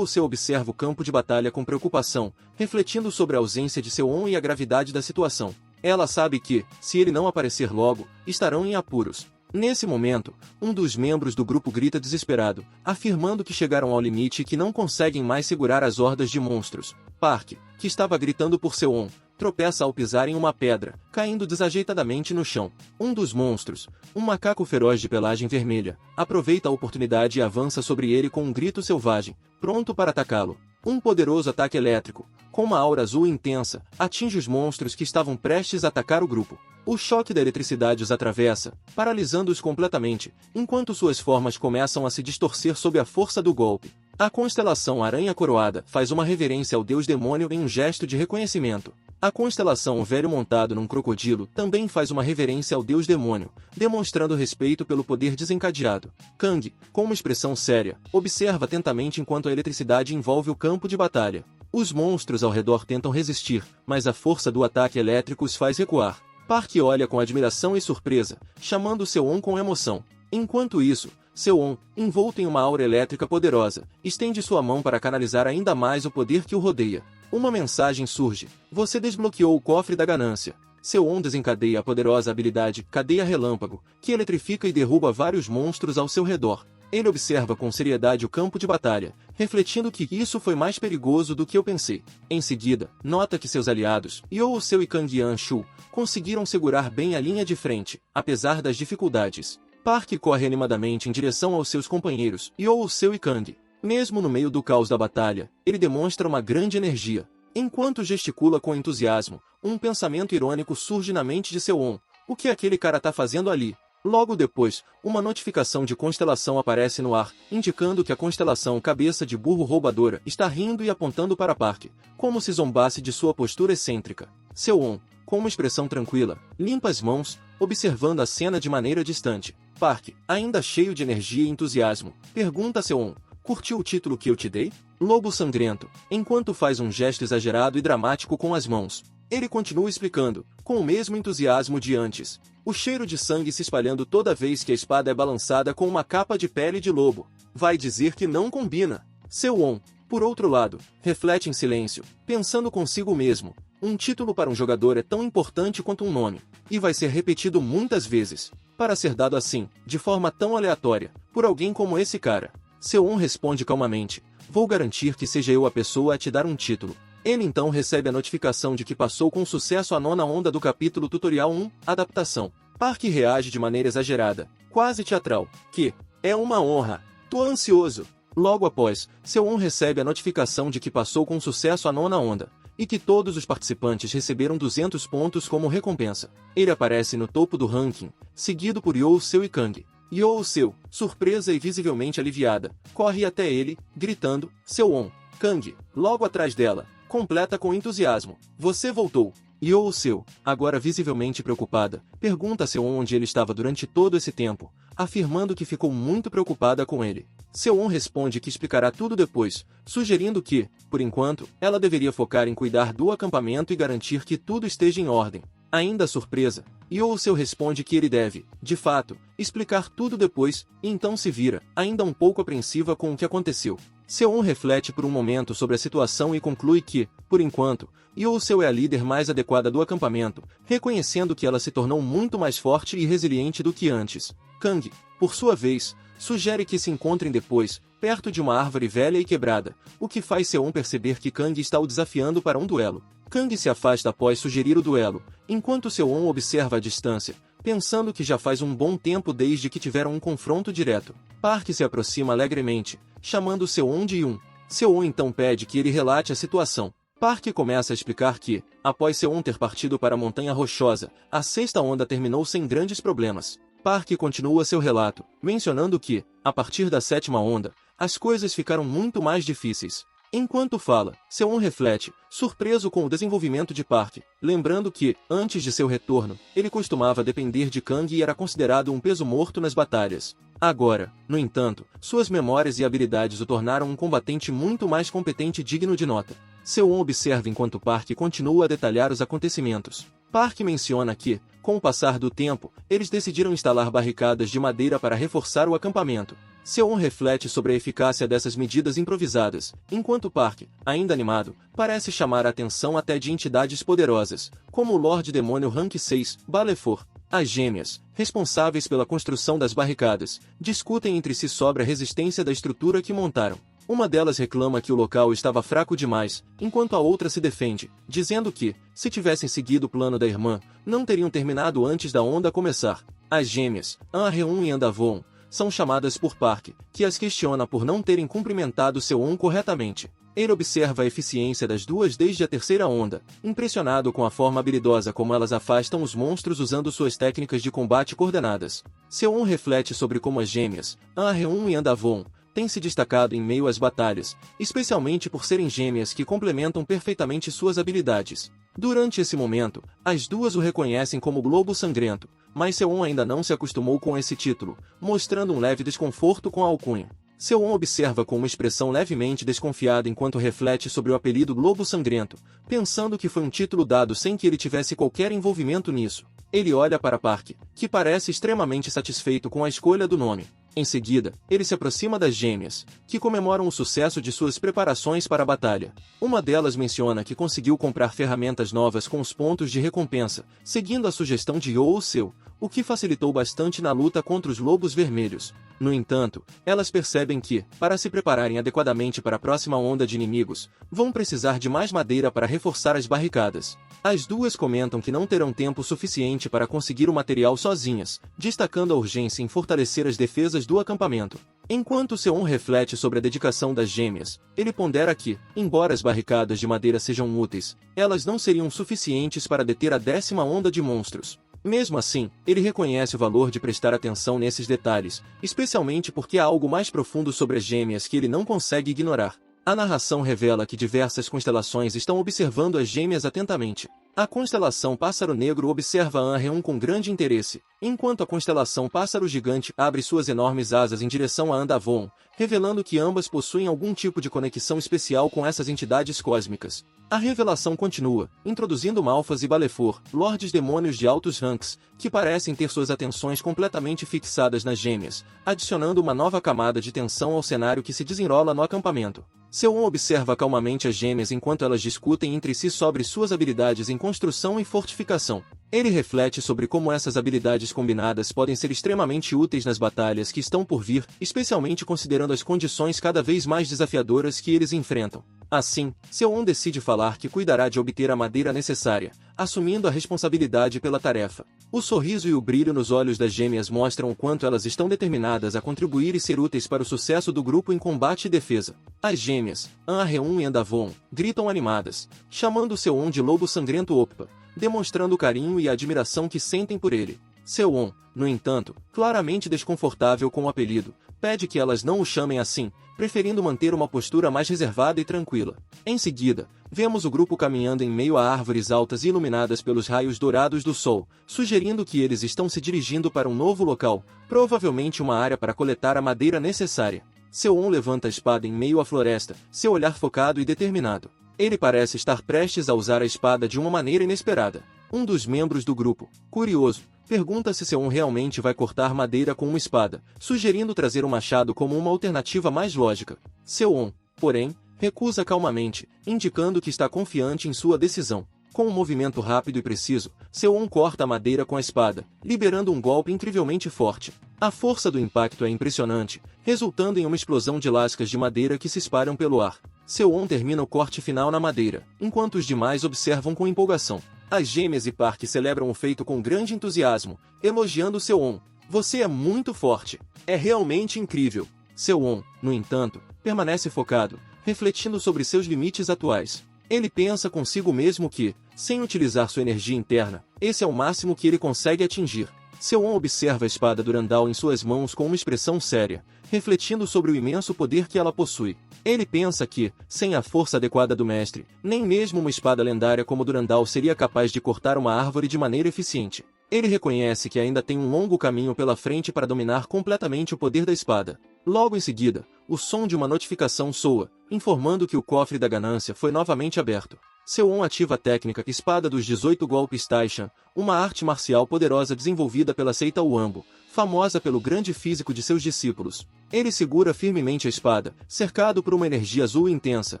[SPEAKER 1] Seu observa o campo de batalha com preocupação, refletindo sobre a ausência de Seon e a gravidade da situação. Ela sabe que, se ele não aparecer logo, estarão em apuros. Nesse momento, um dos membros do grupo grita desesperado, afirmando que chegaram ao limite e que não conseguem mais segurar as hordas de monstros. Park, que estava gritando por Seon, tropeça ao pisar em uma pedra, caindo desajeitadamente no chão. Um dos monstros, um macaco feroz de pelagem vermelha, aproveita a oportunidade e avança sobre ele com um grito selvagem, pronto para atacá-lo. Um poderoso ataque elétrico, com uma aura azul intensa, atinge os monstros que estavam prestes a atacar o grupo. O choque da eletricidade os atravessa, paralisando-os completamente, enquanto suas formas começam a se distorcer sob a força do golpe. A constelação Aranha Coroada faz uma reverência ao deus demônio em um gesto de reconhecimento. A constelação Velho montado num crocodilo também faz uma reverência ao deus demônio, demonstrando respeito pelo poder desencadeado. Kang, com uma expressão séria, observa atentamente enquanto a eletricidade envolve o campo de batalha. Os monstros ao redor tentam resistir, mas a força do ataque elétrico os faz recuar. Park olha com admiração e surpresa, chamando Seon com emoção. Enquanto isso, Seon, envolto em uma aura elétrica poderosa, estende sua mão para canalizar ainda mais o poder que o rodeia. Uma mensagem surge: você desbloqueou o cofre da ganância. Seon desencadeia a poderosa habilidade Cadeia Relâmpago, que eletrifica e derruba vários monstros ao seu redor. Ele observa com seriedade o campo de batalha, refletindo que isso foi mais perigoso do que eu pensei. Em seguida, nota que seus aliados, Seu e Kang Yanshu, conseguiram segurar bem a linha de frente, apesar das dificuldades. Park corre animadamente em direção aos seus companheiros, Seu e Kang. Mesmo no meio do caos da batalha, ele demonstra uma grande energia. Enquanto gesticula com entusiasmo, um pensamento irônico surge na mente de Seon. O que aquele cara tá fazendo ali? Logo depois, uma notificação de constelação aparece no ar, indicando que a constelação Cabeça de Burro Roubadora está rindo e apontando para Park, como se zombasse de sua postura excêntrica. Seon, com uma expressão tranquila, limpa as mãos, observando a cena de maneira distante. Park, ainda cheio de energia e entusiasmo, pergunta a Seon: curtiu o título que eu te dei? Lobo sangrento, enquanto faz um gesto exagerado e dramático com as mãos. Ele continua explicando, com o mesmo entusiasmo de antes. O cheiro de sangue se espalhando toda vez que a espada é balançada com uma capa de pele de lobo. Vai dizer que não combina. Seon, por outro lado, reflete em silêncio, pensando consigo mesmo. Um título para um jogador é tão importante quanto um nome, e vai ser repetido muitas vezes, para ser dado assim, de forma tão aleatória, por alguém como esse cara. Seon responde calmamente: vou garantir que seja eu a pessoa a te dar um título. Ele então recebe a notificação de que passou com sucesso a 9ª onda do capítulo Tutorial 1, Adaptação. Park reage de maneira exagerada, quase teatral, que é uma honra. Tô ansioso. Logo após, Seo-won recebe a notificação de que passou com sucesso a 9ª onda, e que todos os participantes receberam 200 pontos como recompensa. Ele aparece no topo do ranking, seguido por Yoo-seo e Kang. Yoo-seo, surpresa e visivelmente aliviada, corre até ele, gritando, Seo-won, Kang, logo atrás dela, completa com entusiasmo, você voltou. Yoo-seo, agora visivelmente preocupada, pergunta a Seo-won onde ele estava durante todo esse tempo, afirmando que ficou muito preocupada com ele. Seo-won responde que explicará tudo depois, sugerindo que, por enquanto, ela deveria focar em cuidar do acampamento e garantir que tudo esteja em ordem. Ainda surpresa, Yoo-seo responde que ele deve, de fato, explicar tudo depois, e então se vira, ainda um pouco apreensiva com o que aconteceu. Seo-won reflete por um momento sobre a situação e conclui que, por enquanto, Yoo-seo é a líder mais adequada do acampamento, reconhecendo que ela se tornou muito mais forte e resiliente do que antes. Kang, por sua vez, sugere que se encontrem depois, perto de uma árvore velha e quebrada, o que faz Seo-won perceber que Kang está o desafiando para um duelo. Kang se afasta após sugerir o duelo, enquanto Seo-won observa a distância, pensando que já faz um bom tempo desde que tiveram um confronto direto. Park se aproxima alegremente, chamando Seo-won de Yoon. Seo-won então pede que ele relate a situação. Park começa a explicar que, após Seo-won ter partido para a Montanha Rochosa, a 6ª onda terminou sem grandes problemas. Park continua seu relato, mencionando que, a partir da 7ª onda, as coisas ficaram muito mais difíceis. Enquanto fala, Seo-won reflete, surpreso com o desenvolvimento de Park, lembrando que, antes de seu retorno, ele costumava depender de Kang e era considerado um peso morto nas batalhas. Agora, no entanto, suas memórias e habilidades o tornaram um combatente muito mais competente e digno de nota. Seo-won observa enquanto Park continua a detalhar os acontecimentos. Park menciona que, com o passar do tempo, eles decidiram instalar barricadas de madeira para reforçar o acampamento. Seo-won reflete sobre a eficácia dessas medidas improvisadas, enquanto Park, ainda animado, parece chamar a atenção até de entidades poderosas, como o Lorde Demônio Rank 6, Balefor. As gêmeas, responsáveis pela construção das barricadas, discutem entre si sobre a resistência da estrutura que montaram. Uma delas reclama que o local estava fraco demais, enquanto a outra se defende, dizendo que, se tivessem seguido o plano da irmã, não teriam terminado antes da onda começar. As gêmeas, An-reum e Andavon, são chamadas por Park, que as questiona por não terem cumprimentado Seo-won corretamente. Ele observa a eficiência das duas desde a 3ª onda, impressionado com a forma habilidosa como elas afastam os monstros usando suas técnicas de combate coordenadas. Seo-won reflete sobre como as gêmeas, An-reum e Andavon, têm se destacado em meio às batalhas, especialmente por serem gêmeas que complementam perfeitamente suas habilidades. Durante esse momento, as duas o reconhecem como Globo Sangrento, mas Seo-won ainda não se acostumou com esse título, mostrando um leve desconforto com a alcunha. Seo-won observa com uma expressão levemente desconfiada enquanto reflete sobre o apelido Globo Sangrento, pensando que foi um título dado sem que ele tivesse qualquer envolvimento nisso. Ele olha para Park, que parece extremamente satisfeito com a escolha do nome. Em seguida, ele se aproxima das gêmeas, que comemoram o sucesso de suas preparações para a batalha. Uma delas menciona que conseguiu comprar ferramentas novas com os pontos de recompensa, seguindo a sugestão de Yoo-seo, o que facilitou bastante na luta contra os lobos vermelhos. No entanto, elas percebem que, para se prepararem adequadamente para a próxima onda de inimigos, vão precisar de mais madeira para reforçar as barricadas. As duas comentam que não terão tempo suficiente para conseguir o material sozinhas, destacando a urgência em fortalecer as defesas do acampamento. Enquanto Seo-won reflete sobre a dedicação das gêmeas, ele pondera que, embora as barricadas de madeira sejam úteis, elas não seriam suficientes para deter a 10ª onda de monstros. Mesmo assim, ele reconhece o valor de prestar atenção nesses detalhes, especialmente porque há algo mais profundo sobre as gêmeas que ele não consegue ignorar. A narração revela que diversas constelações estão observando as gêmeas atentamente. A constelação Pássaro Negro observa An-reum com grande interesse, enquanto a constelação Pássaro Gigante abre suas enormes asas em direção a Andavon, revelando que ambas possuem algum tipo de conexão especial com essas entidades cósmicas. A revelação continua, introduzindo Malphas e Balefor, lordes demônios de altos ranks, que parecem ter suas atenções completamente fixadas nas gêmeas, adicionando uma nova camada de tensão ao cenário que se desenrola no acampamento. Seo-won observa calmamente as gêmeas enquanto elas discutem entre si sobre suas habilidades em construção e fortificação. Ele reflete sobre como essas habilidades combinadas podem ser extremamente úteis nas batalhas que estão por vir, especialmente considerando as condições cada vez mais desafiadoras que eles enfrentam. Assim, Seo-on decide falar que cuidará de obter a madeira necessária, assumindo a responsabilidade pela tarefa. O sorriso e o brilho nos olhos das gêmeas mostram o quanto elas estão determinadas a contribuir e ser úteis para o sucesso do grupo em combate e defesa. As gêmeas, An-reum e Andavon, gritam animadas, chamando Seo-on de lobo sangrento Oppa, demonstrando o carinho e a admiração que sentem por ele. Seo-on, no entanto, claramente desconfortável com o apelido, pede que elas não o chamem assim, preferindo manter uma postura mais reservada e tranquila. Em seguida, vemos o grupo caminhando em meio a árvores altas e iluminadas pelos raios dourados do sol, sugerindo que eles estão se dirigindo para um novo local, provavelmente uma área para coletar a madeira necessária. Seo-on levanta a espada em meio à floresta, seu olhar focado e determinado. Ele parece estar prestes a usar a espada de uma maneira inesperada. Um dos membros do grupo, curioso, pergunta se Seo-on realmente vai cortar madeira com uma espada, sugerindo trazer o machado como uma alternativa mais lógica. Seo-on, porém, recusa calmamente, indicando que está confiante em sua decisão. Com um movimento rápido e preciso, Seo-on corta a madeira com a espada, liberando um golpe incrivelmente forte. A força do impacto é impressionante, resultando em uma explosão de lascas de madeira que se espalham pelo ar. Seo-on termina o corte final na madeira, enquanto os demais observam com empolgação. As gêmeas e Park celebram o feito com grande entusiasmo, elogiando Seo-on. Você é muito forte. É realmente incrível. Seo-on, no entanto, permanece focado, refletindo sobre seus limites atuais. Ele pensa consigo mesmo que, sem utilizar sua energia interna, esse é o máximo que ele consegue atingir. Seo-on observa a espada Durandal em suas mãos com uma expressão séria, refletindo sobre o imenso poder que ela possui. Ele pensa que, sem a força adequada do mestre, nem mesmo uma espada lendária como Durandal seria capaz de cortar uma árvore de maneira eficiente. Ele reconhece que ainda tem um longo caminho pela frente para dominar completamente o poder da espada. Logo em seguida, o som de uma notificação soa, informando que o cofre da ganância foi novamente aberto. Seo-on ativa a técnica Espada dos 18 Golpes Taishan, uma arte marcial poderosa desenvolvida pela seita Uambo, famosa pelo grande físico de seus discípulos. Ele segura firmemente a espada, cercado por uma energia azul intensa,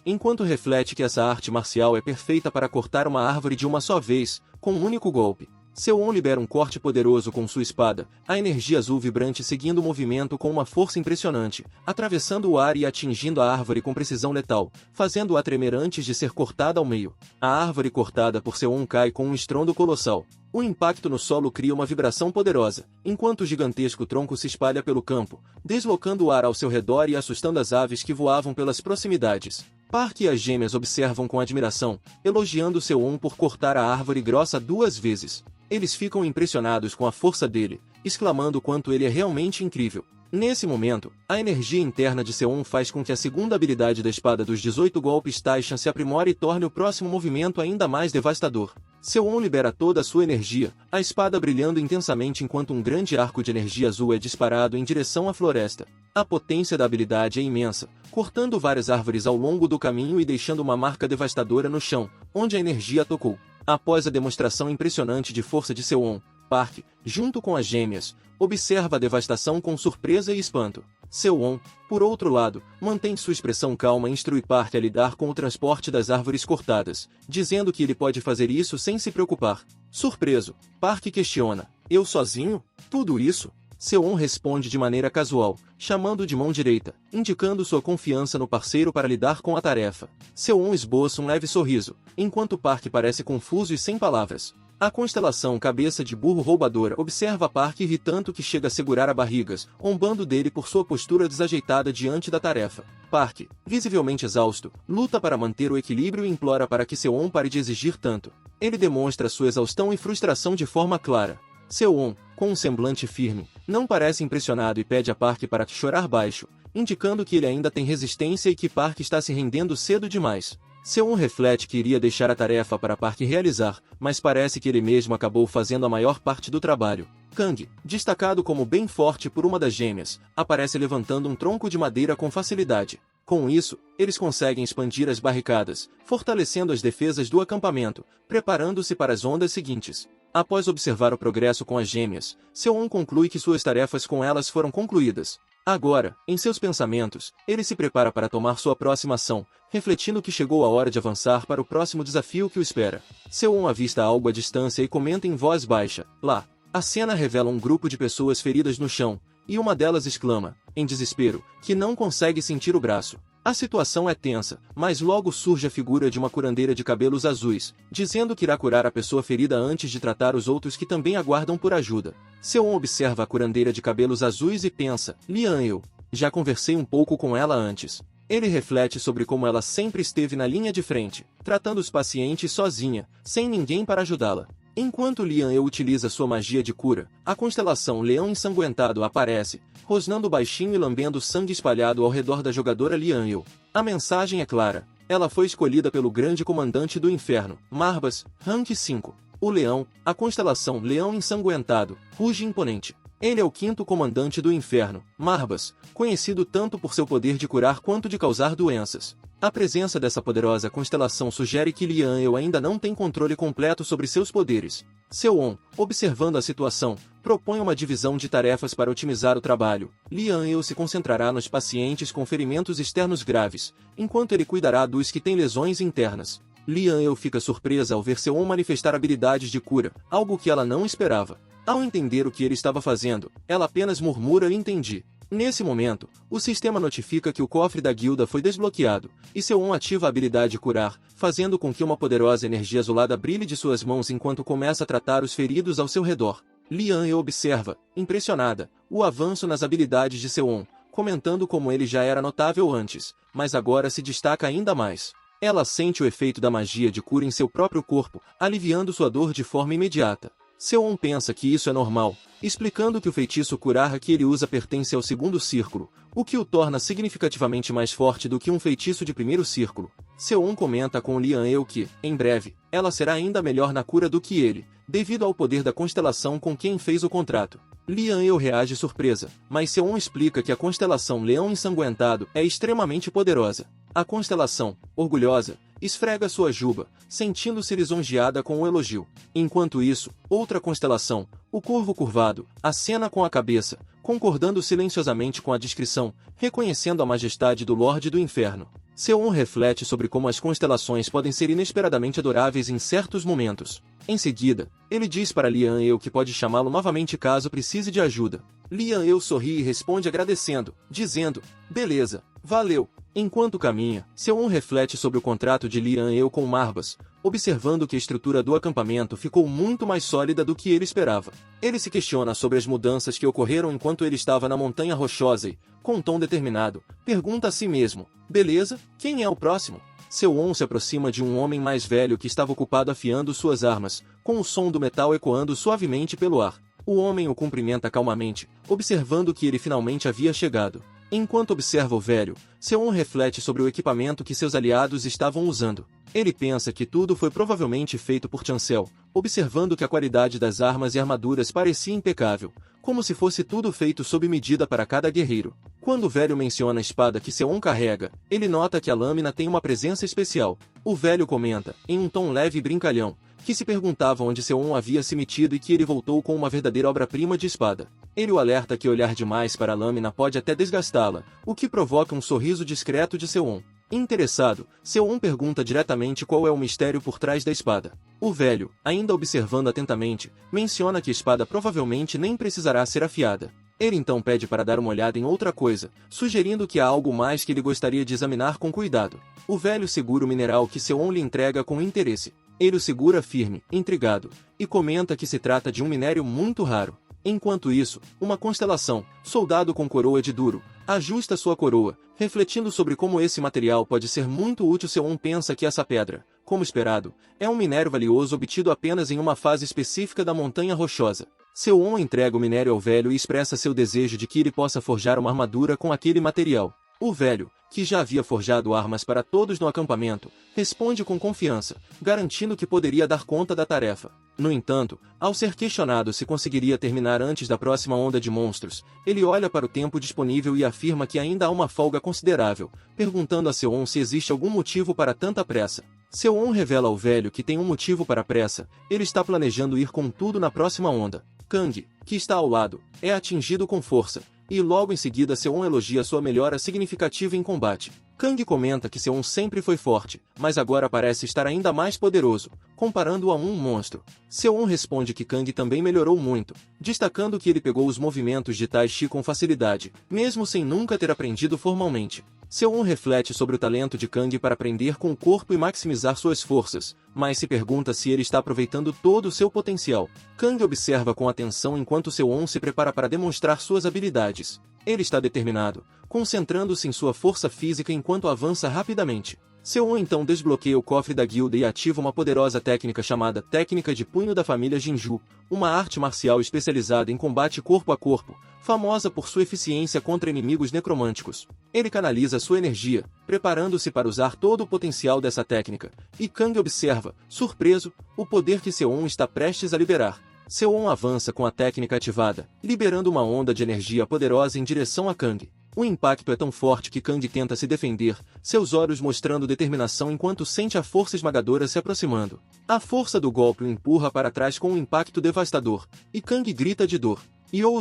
[SPEAKER 1] enquanto reflete que essa arte marcial é perfeita para cortar uma árvore de uma só vez, com um único golpe. Seo-on libera um corte poderoso com sua espada, a energia azul vibrante seguindo o movimento com uma força impressionante, atravessando o ar e atingindo a árvore com precisão letal, fazendo-a tremer antes de ser cortada ao meio. A árvore cortada por Seo-on cai com um estrondo colossal. O impacto no solo cria uma vibração poderosa, enquanto o gigantesco tronco se espalha pelo campo, deslocando o ar ao seu redor e assustando as aves que voavam pelas proximidades. Park e as gêmeas observam com admiração, elogiando Seo-on por cortar a árvore grossa 2 vezes. Eles ficam impressionados com a força dele, exclamando o quanto ele é realmente incrível. Nesse momento, a energia interna de Seo-on faz com que a segunda habilidade da espada dos 18 golpes Taishan se aprimore e torne o próximo movimento ainda mais devastador. Seo-on libera toda a sua energia, a espada brilhando intensamente enquanto um grande arco de energia azul é disparado em direção à floresta. A potência da habilidade é imensa, cortando várias árvores ao longo do caminho e deixando uma marca devastadora no chão, onde a energia tocou. Após a demonstração impressionante de força de Seo-on, Park, junto com as gêmeas, observa a devastação com surpresa e espanto. Seo-on, por outro lado, mantém sua expressão calma e instrui Park a lidar com o transporte das árvores cortadas, dizendo que ele pode fazer isso sem se preocupar. Surpreso, Park questiona: "Eu sozinho? Tudo isso?" Seo-on responde de maneira casual, chamando de mão direita, indicando sua confiança no parceiro para lidar com a tarefa. Seo-on esboça um leve sorriso, enquanto Park parece confuso e sem palavras. A constelação Cabeça de Burro Roubadora observa Park irritando que chega a segurar a barriga, zombando dele por sua postura desajeitada diante da tarefa. Park, visivelmente exausto, luta para manter o equilíbrio e implora para que Seo-on pare de exigir tanto. Ele demonstra sua exaustão e frustração de forma clara. Seo-on, com um semblante firme, não parece impressionado e pede a Park para chorar baixo, indicando que ele ainda tem resistência e que Park está se rendendo cedo demais. Seo-on reflete que iria deixar a tarefa para Park realizar, mas parece que ele mesmo acabou fazendo a maior parte do trabalho. Kang, destacado como bem forte por uma das gêmeas, aparece levantando um tronco de madeira com facilidade. Com isso, eles conseguem expandir as barricadas, fortalecendo as defesas do acampamento, preparando-se para as ondas seguintes. Após observar o progresso com as gêmeas, Seo-on conclui que suas tarefas com elas foram concluídas. Agora, em seus pensamentos, ele se prepara para tomar sua próxima ação, refletindo que chegou a hora de avançar para o próximo desafio que o espera. Seo-on avista algo à distância e comenta em voz baixa: "Lá." A cena revela um grupo de pessoas feridas no chão, e uma delas exclama, em desespero, que não consegue sentir o braço. A situação é tensa, mas logo surge a figura de uma curandeira de cabelos azuis, dizendo que irá curar a pessoa ferida antes de tratar os outros que também aguardam por ajuda. Seo-on observa a curandeira de cabelos azuis e pensa, Lian, eu já conversei um pouco com ela antes. Ele reflete sobre como ela sempre esteve na linha de frente, tratando os pacientes sozinha, sem ninguém para ajudá-la. Enquanto Lian Eu utiliza sua magia de cura, a constelação Leão Ensanguentado aparece, rosnando baixinho e lambendo sangue espalhado ao redor da jogadora Lian Eu. A mensagem é clara. Ela foi escolhida pelo grande comandante do inferno, Marbas, Rank 5. O leão, a constelação Leão Ensanguentado, ruge imponente. Ele é o quinto comandante do inferno, Marbas, conhecido tanto por seu poder de curar quanto de causar doenças. A presença dessa poderosa constelação sugere que Lian Eu ainda não tem controle completo sobre seus poderes. Seo-on, observando a situação, propõe uma divisão de tarefas para otimizar o trabalho. Lian Eu se concentrará nos pacientes com ferimentos externos graves, enquanto ele cuidará dos que têm lesões internas. Lian Eu fica surpresa ao ver Seo-on manifestar habilidades de cura, algo que ela não esperava. Ao entender o que ele estava fazendo, ela apenas murmura entendi. Nesse momento, o sistema notifica que o cofre da guilda foi desbloqueado, e Seo-on ativa a habilidade curar, fazendo com que uma poderosa energia azulada brilhe de suas mãos enquanto começa a tratar os feridos ao seu redor. Lian Eu observa, impressionada, o avanço nas habilidades de Seo-on, comentando como ele já era notável antes, mas agora se destaca ainda mais. Ela sente o efeito da magia de cura em seu próprio corpo, aliviando sua dor de forma imediata. Seo-on pensa que isso é normal, explicando que o feitiço curar que ele usa pertence ao segundo círculo, o que o torna significativamente mais forte do que um feitiço de primeiro círculo. Seo-on comenta com Lian Eu que, em breve, ela será ainda melhor na cura do que ele, devido ao poder da constelação com quem fez o contrato. Lian Eu reage surpresa, mas Seo-on explica que a constelação Leão Ensanguentado é extremamente poderosa. A constelação, orgulhosa, esfrega sua juba, sentindo-se lisonjeada com o elogio. Enquanto isso, outra constelação, o Corvo Curvado, acena com a cabeça, concordando silenciosamente com a descrição, reconhecendo a majestade do Lorde do Inferno. Seo-on reflete sobre como as constelações podem ser inesperadamente adoráveis em certos momentos. Em seguida, ele diz para Lian Eu que pode chamá-lo novamente caso precise de ajuda. Lian Eu sorri e responde agradecendo, dizendo, beleza, valeu. Enquanto caminha, Seo-on reflete sobre o contrato de Lian Eu com Marbas, observando que a estrutura do acampamento ficou muito mais sólida do que ele esperava. Ele se questiona sobre as mudanças que ocorreram enquanto ele estava na Montanha Rochosa e, com um tom determinado, pergunta a si mesmo, beleza, quem é o próximo? Seo-on se aproxima de um homem mais velho que estava ocupado afiando suas armas, com o som do metal ecoando suavemente pelo ar. O homem o cumprimenta calmamente, observando que ele finalmente havia chegado. Enquanto observa o velho, Seo-on reflete sobre o equipamento que seus aliados estavam usando. Ele pensa que tudo foi provavelmente feito por Chancel, observando que a qualidade das armas e armaduras parecia impecável, como se fosse tudo feito sob medida para cada guerreiro. Quando o velho menciona a espada que Seo-on carrega, ele nota que a lâmina tem uma presença especial. O velho comenta, em um tom leve e brincalhão, que se perguntava onde Seo-on havia se metido e que ele voltou com uma verdadeira obra-prima de espada. Ele o alerta que olhar demais para a lâmina pode até desgastá-la, o que provoca um sorriso discreto de Seo-on. Interessado, Seo-on pergunta diretamente qual é o mistério por trás da espada. O velho, ainda observando atentamente, menciona que a espada provavelmente nem precisará ser afiada. Ele então pede para dar uma olhada em outra coisa, sugerindo que há algo mais que ele gostaria de examinar com cuidado. O velho segura o mineral que Seo-on lhe entrega com interesse. Ele o segura firme, intrigado, e comenta que se trata de um minério muito raro. Enquanto isso, uma constelação, soldado com coroa de duro, ajusta sua coroa, refletindo sobre como esse material pode ser muito útil. Seo-on pensa que essa pedra, como esperado, é um minério valioso obtido apenas em uma fase específica da Montanha Rochosa. Seo-on entrega o minério ao velho e expressa seu desejo de que ele possa forjar uma armadura com aquele material. O velho, que já havia forjado armas para todos no acampamento, responde com confiança, garantindo que poderia dar conta da tarefa. No entanto, ao ser questionado se conseguiria terminar antes da próxima onda de monstros, ele olha para o tempo disponível e afirma que ainda há uma folga considerável, perguntando a Seo-on se existe algum motivo para tanta pressa. Seo-on revela ao velho que tem um motivo para a pressa, ele está planejando ir com tudo na próxima onda. Kang, que está ao lado, é atingido com força, e logo em seguida Seo-on elogia sua melhora significativa em combate. Kang comenta que Seo-on sempre foi forte, mas agora parece estar ainda mais poderoso, comparando-o a um monstro. Seo-on responde que Kang também melhorou muito, destacando que ele pegou os movimentos de Tai Chi com facilidade, mesmo sem nunca ter aprendido formalmente. Seo-won reflete sobre o talento de Kang para aprender com o corpo e maximizar suas forças, mas se pergunta se ele está aproveitando todo o seu potencial. Kang observa com atenção enquanto Seo-won se prepara para demonstrar suas habilidades. Ele está determinado, concentrando-se em sua força física enquanto avança rapidamente. Seo-won então desbloqueia o cofre da guilda e ativa uma poderosa técnica chamada Técnica de Punho da família Jinju, uma arte marcial especializada em combate corpo a corpo, famosa por sua eficiência contra inimigos necromânticos. Ele canaliza sua energia, preparando-se para usar todo o potencial dessa técnica, e Kang observa, surpreso, o poder que Seo-won está prestes a liberar. Seo-won avança com a técnica ativada, liberando uma onda de energia poderosa em direção a Kang. O impacto é tão forte que Kang tenta se defender, seus olhos mostrando determinação enquanto sente a força esmagadora se aproximando. A força do golpe o empurra para trás com um impacto devastador, e Kang grita de dor.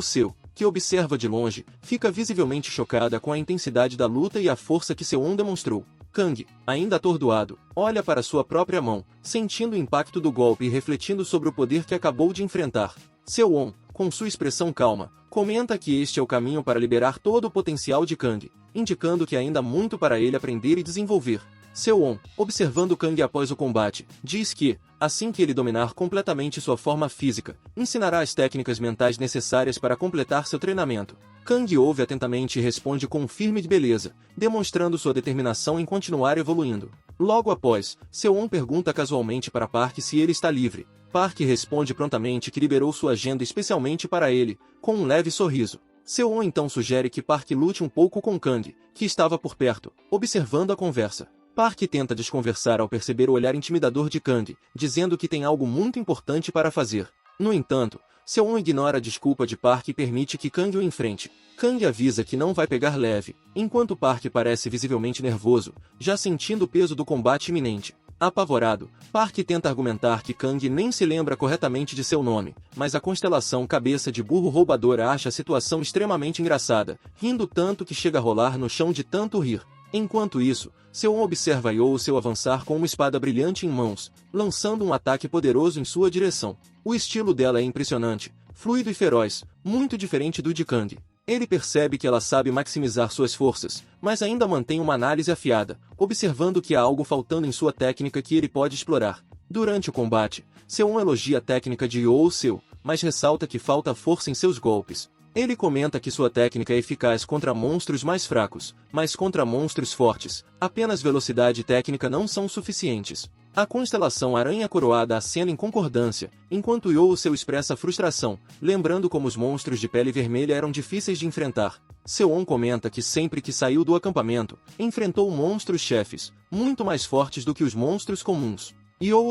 [SPEAKER 1] Seo, que observa de longe, fica visivelmente chocada com a intensidade da luta e a força que Seo-won demonstrou. Kang, ainda atordoado, olha para sua própria mão, sentindo o impacto do golpe e refletindo sobre o poder que acabou de enfrentar. Seo-won, com sua expressão calma, comenta que este é o caminho para liberar todo o potencial de Kang, indicando que ainda há muito para ele aprender e desenvolver. Seo-won, observando Kang após o combate, diz que, assim que ele dominar completamente sua forma física, ensinará as técnicas mentais necessárias para completar seu treinamento. Kang ouve atentamente e responde com um firme de beleza, demonstrando sua determinação em continuar evoluindo. Logo após, Seo-won pergunta casualmente para Park se ele está livre. Park responde prontamente que liberou sua agenda especialmente para ele, com um leve sorriso. Seo-won então sugere que Park lute um pouco com Kang, que estava por perto, observando a conversa. Park tenta desconversar ao perceber o olhar intimidador de Kang, dizendo que tem algo muito importante para fazer. No entanto, Seo-won ignora a desculpa de Park e permite que Kang o enfrente. Kang avisa que não vai pegar leve, enquanto Park parece visivelmente nervoso, já sentindo o peso do combate iminente. Apavorado, Park tenta argumentar que Kang nem se lembra corretamente de seu nome, mas a constelação Cabeça de Burro Roubadora acha a situação extremamente engraçada, rindo tanto que chega a rolar no chão de tanto rir. Enquanto isso, Seo-won observa Seo avançar com uma espada brilhante em mãos, lançando um ataque poderoso em sua direção. O estilo dela é impressionante, fluido e feroz, muito diferente do de Kang. Ele percebe que ela sabe maximizar suas forças, mas ainda mantém uma análise afiada, observando que há algo faltando em sua técnica que ele pode explorar. Durante o combate, Seo-won elogia a técnica de Seo, mas ressalta que falta força em seus golpes. Ele comenta que sua técnica é eficaz contra monstros mais fracos, mas contra monstros fortes, apenas velocidade e técnica não são suficientes. A constelação Aranha Coroada acena em concordância, enquanto Seo expressa frustração, lembrando como os monstros de pele vermelha eram difíceis de enfrentar. Seo-won comenta que sempre que saiu do acampamento, enfrentou monstros-chefes, muito mais fortes do que os monstros comuns.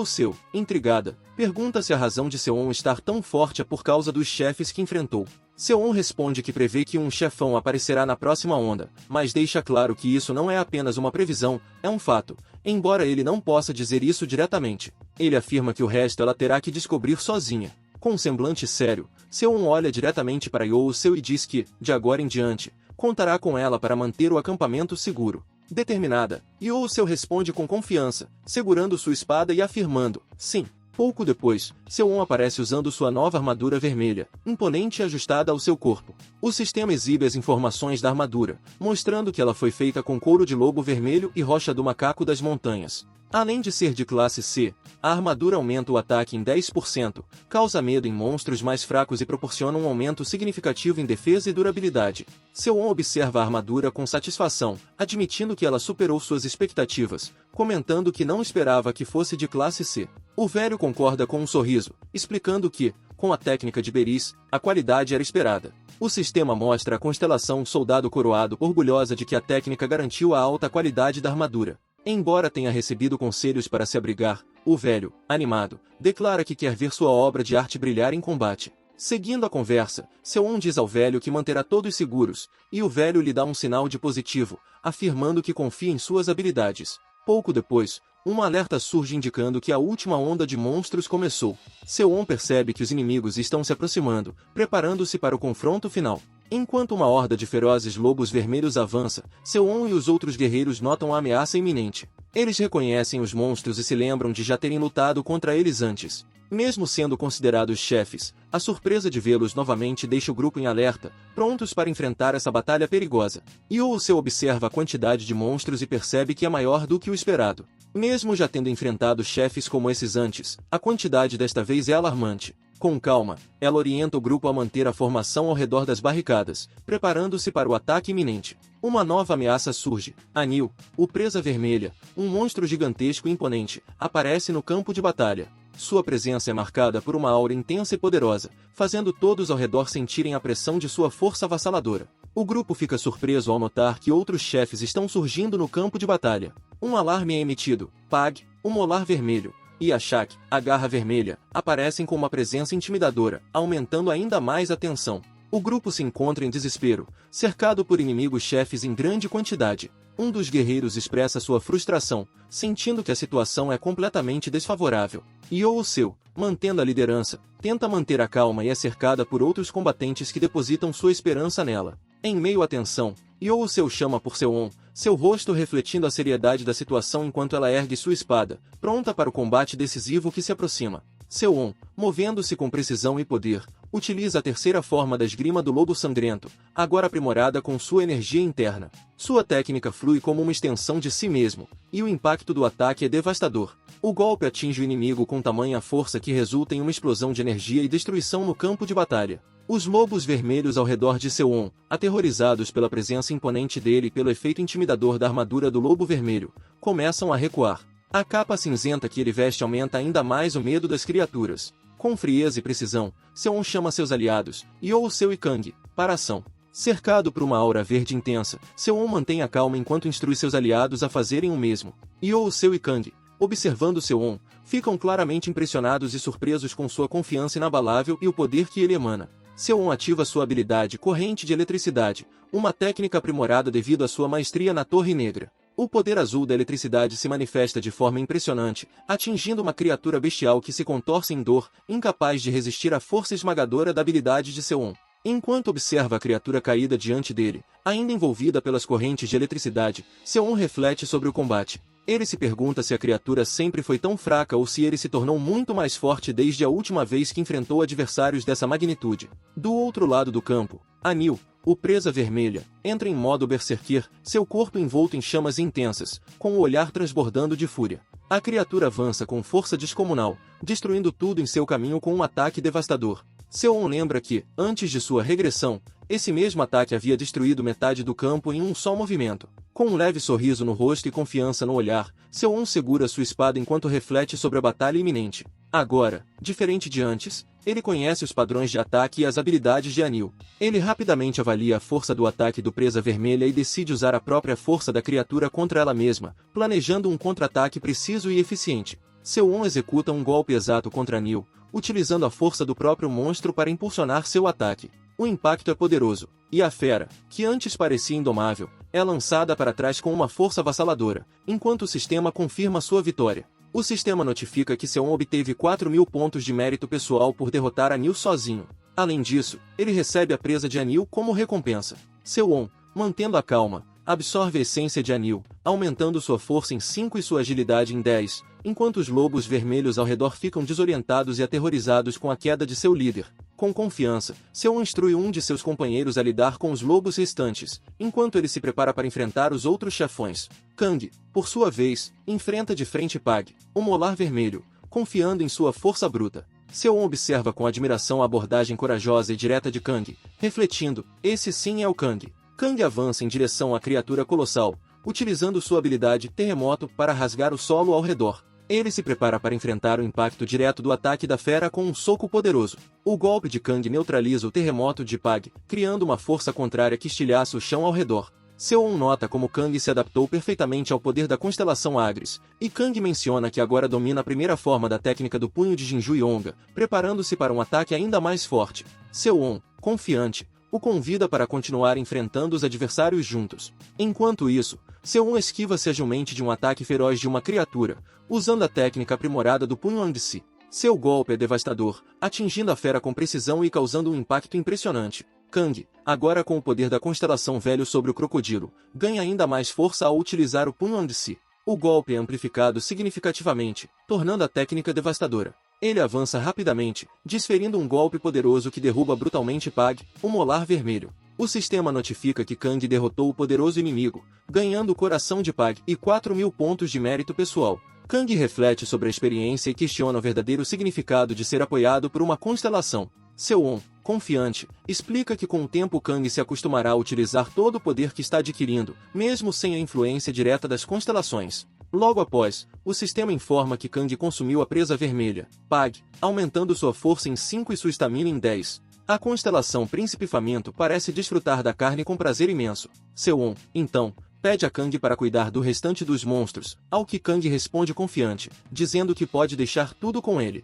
[SPEAKER 1] Seo, intrigada, pergunta se a razão de Seo-won estar tão forte é por causa dos chefes que enfrentou. Seo-won responde que prevê que um chefão aparecerá na próxima onda, mas deixa claro que isso não é apenas uma previsão, é um fato, embora ele não possa dizer isso diretamente. Ele afirma que o resto ela terá que descobrir sozinha. Com um semblante sério, Seo-won olha diretamente para Seo e diz que, de agora em diante, contará com ela para manter o acampamento seguro. Determinada, Seo responde com confiança, segurando sua espada e afirmando, sim. Pouco depois, Seo-won aparece usando sua nova armadura vermelha, imponente e ajustada ao seu corpo. O sistema exibe as informações da armadura, mostrando que ela foi feita com couro de lobo vermelho e rocha do macaco das montanhas. Além de ser de classe C, a armadura aumenta o ataque em 10%, causa medo em monstros mais fracos e proporciona um aumento significativo em defesa e durabilidade. Seo-won observa a armadura com satisfação, admitindo que ela superou suas expectativas, comentando que não esperava que fosse de classe C. O velho concorda com um sorriso, explicando que, com a técnica de Beris, a qualidade era esperada. O sistema mostra a constelação Soldado Coroado orgulhosa de que a técnica garantiu a alta qualidade da armadura. Embora tenha recebido conselhos para se abrigar, o velho, animado, declara que quer ver sua obra de arte brilhar em combate. Seguindo a conversa, Seo-won diz ao velho que manterá todos seguros, e o velho lhe dá um sinal de positivo, afirmando que confia em suas habilidades. Pouco depois, um alerta surge indicando que a última onda de monstros começou. Seo-won percebe que os inimigos estão se aproximando, preparando-se para o confronto final. Enquanto uma horda de ferozes lobos vermelhos avança, Seo-won e os outros guerreiros notam a ameaça iminente. Eles reconhecem os monstros e se lembram de já terem lutado contra eles antes. Mesmo sendo considerados chefes, A surpresa de vê-los novamente deixa o grupo em alerta, prontos para enfrentar essa batalha perigosa. Youseo observa a quantidade de monstros e percebe que é maior do que o esperado. Mesmo já tendo enfrentado chefes como esses antes, a quantidade desta vez é alarmante. Com calma, ela orienta o grupo a manter a formação ao redor das barricadas, preparando-se para o ataque iminente. Uma nova ameaça surge. Anil, o Presa Vermelha, um monstro gigantesco e imponente, aparece no campo de batalha. Sua presença é marcada por uma aura intensa e poderosa, fazendo todos ao redor sentirem a pressão de sua força avassaladora. O grupo fica surpreso ao notar que outros chefes estão surgindo no campo de batalha. Um alarme é emitido. Pag, o Molar Vermelho, e Ashak, a Garra Vermelha, aparecem com uma presença intimidadora, aumentando ainda mais a tensão. O grupo se encontra em desespero, cercado por inimigos chefes em grande quantidade. Um dos guerreiros expressa sua frustração, sentindo que a situação é completamente desfavorável. Youseo, mantendo a liderança, tenta manter a calma e é cercada por outros combatentes que depositam sua esperança nela. Em meio à tensão, Youseo chama por Seo-on, seu rosto refletindo a seriedade da situação enquanto ela ergue sua espada, pronta para o combate decisivo que se aproxima. Seo-on, movendo-se com precisão e poder, utiliza a terceira forma da esgrima do lobo sangrento, agora aprimorada com sua energia interna. Sua técnica flui como uma extensão de si mesmo, e o impacto do ataque é devastador. O golpe atinge o inimigo com tamanha força que resulta em uma explosão de energia e destruição no campo de batalha. Os lobos vermelhos ao redor de Seo-on, aterrorizados pela presença imponente dele e pelo efeito intimidador da armadura do lobo vermelho, começam a recuar. A capa cinzenta que ele veste aumenta ainda mais o medo das criaturas. Com frieza e precisão, Seo-on chama seus aliados, Youseo e Kang, para a ação. Cercado por uma aura verde intensa, Seo-on mantém a calma enquanto instrui seus aliados a fazerem o mesmo. Youseo e Kang, observando Seo-on, ficam claramente impressionados e surpresos com sua confiança inabalável e o poder que ele emana. Seo-on ativa sua habilidade Corrente de Eletricidade, uma técnica aprimorada devido à sua maestria na Torre Negra. O poder azul da eletricidade se manifesta de forma impressionante, atingindo uma criatura bestial que se contorce em dor, incapaz de resistir à força esmagadora da habilidade de Seo-on. Enquanto observa a criatura caída diante dele, ainda envolvida pelas correntes de eletricidade, Seo-on reflete sobre o combate. Ele se pergunta se a criatura sempre foi tão fraca ou se ele se tornou muito mais forte desde a última vez que enfrentou adversários dessa magnitude. Do outro lado do campo, Anil, o Presa Vermelha, entra em modo berserker, seu corpo envolto em chamas intensas, com o olhar transbordando de fúria. A criatura avança com força descomunal, destruindo tudo em seu caminho com um ataque devastador. Seo-on lembra que, antes de sua regressão, esse mesmo ataque havia destruído metade do campo em um só movimento. Com um leve sorriso no rosto e confiança no olhar, Seo-on segura sua espada enquanto reflete sobre a batalha iminente. Agora, diferente de antes, ele conhece os padrões de ataque e as habilidades de Anil. Ele rapidamente avalia a força do ataque do Presa Vermelha e decide usar a própria força da criatura contra ela mesma, planejando um contra-ataque preciso e eficiente. Seo-on executa um golpe exato contra Anil, utilizando a força do próprio monstro para impulsionar seu ataque. O impacto é poderoso, e a fera, que antes parecia indomável, é lançada para trás com uma força avassaladora, enquanto o sistema confirma sua vitória. O sistema notifica que Seo-on obteve 4.000 pontos de mérito pessoal por derrotar Anil sozinho. Além disso, ele recebe a presa de Anil como recompensa. Seo-on, mantendo a calma, absorve a essência de Anil, aumentando sua força em 5 e sua agilidade em 10, enquanto os lobos vermelhos ao redor ficam desorientados e aterrorizados com a queda de seu líder. Com confiança, Seo-on instrui um de seus companheiros a lidar com os lobos restantes, enquanto ele se prepara para enfrentar os outros chefões. Kang, por sua vez, enfrenta de frente Pag, o Molar Vermelho, confiando em sua força bruta. Seo-on observa com admiração a abordagem corajosa e direta de Kang, refletindo, esse sim é o Kang. Kang avança em direção à criatura colossal, utilizando sua habilidade Terremoto para rasgar o solo ao redor. Ele se prepara para enfrentar o impacto direto do ataque da fera com um soco poderoso. O golpe de Kang neutraliza o terremoto de Pag, criando uma força contrária que estilhaça o chão ao redor. Seo-on nota como Kang se adaptou perfeitamente ao poder da constelação Agres, e Kang menciona que agora domina a primeira forma da técnica do punho de Jinju Yonga, preparando-se para um ataque ainda mais forte. Seo-on, confiante, o convida para continuar enfrentando os adversários juntos. Enquanto isso, Seo-on esquiva-se agilmente de um ataque feroz de uma criatura, usando a técnica aprimorada do punho Angsi. Seu golpe é devastador, atingindo a fera com precisão e causando um impacto impressionante. Kang, agora com o poder da constelação velho sobre o crocodilo, ganha ainda mais força ao utilizar o punho Angsi. O golpe é amplificado significativamente, tornando a técnica devastadora. Ele avança rapidamente, desferindo um golpe poderoso que derruba brutalmente Pag, o Molar Vermelho. O sistema notifica que Kang derrotou o poderoso inimigo, ganhando o coração de Pag e 4.000 pontos de mérito pessoal. Kang reflete sobre a experiência e questiona o verdadeiro significado de ser apoiado por uma constelação. Seo-on, confiante, explica que com o tempo Kang se acostumará a utilizar todo o poder que está adquirindo, mesmo sem a influência direta das constelações. Logo após, o sistema informa que Kang consumiu a presa vermelha, Pag, aumentando sua força em 5 e sua estamina em 10. A constelação Príncipe Faminto parece desfrutar da carne com prazer imenso. Seo-on, então, pede a Kang para cuidar do restante dos monstros, ao que Kang responde confiante, dizendo que pode deixar tudo com ele.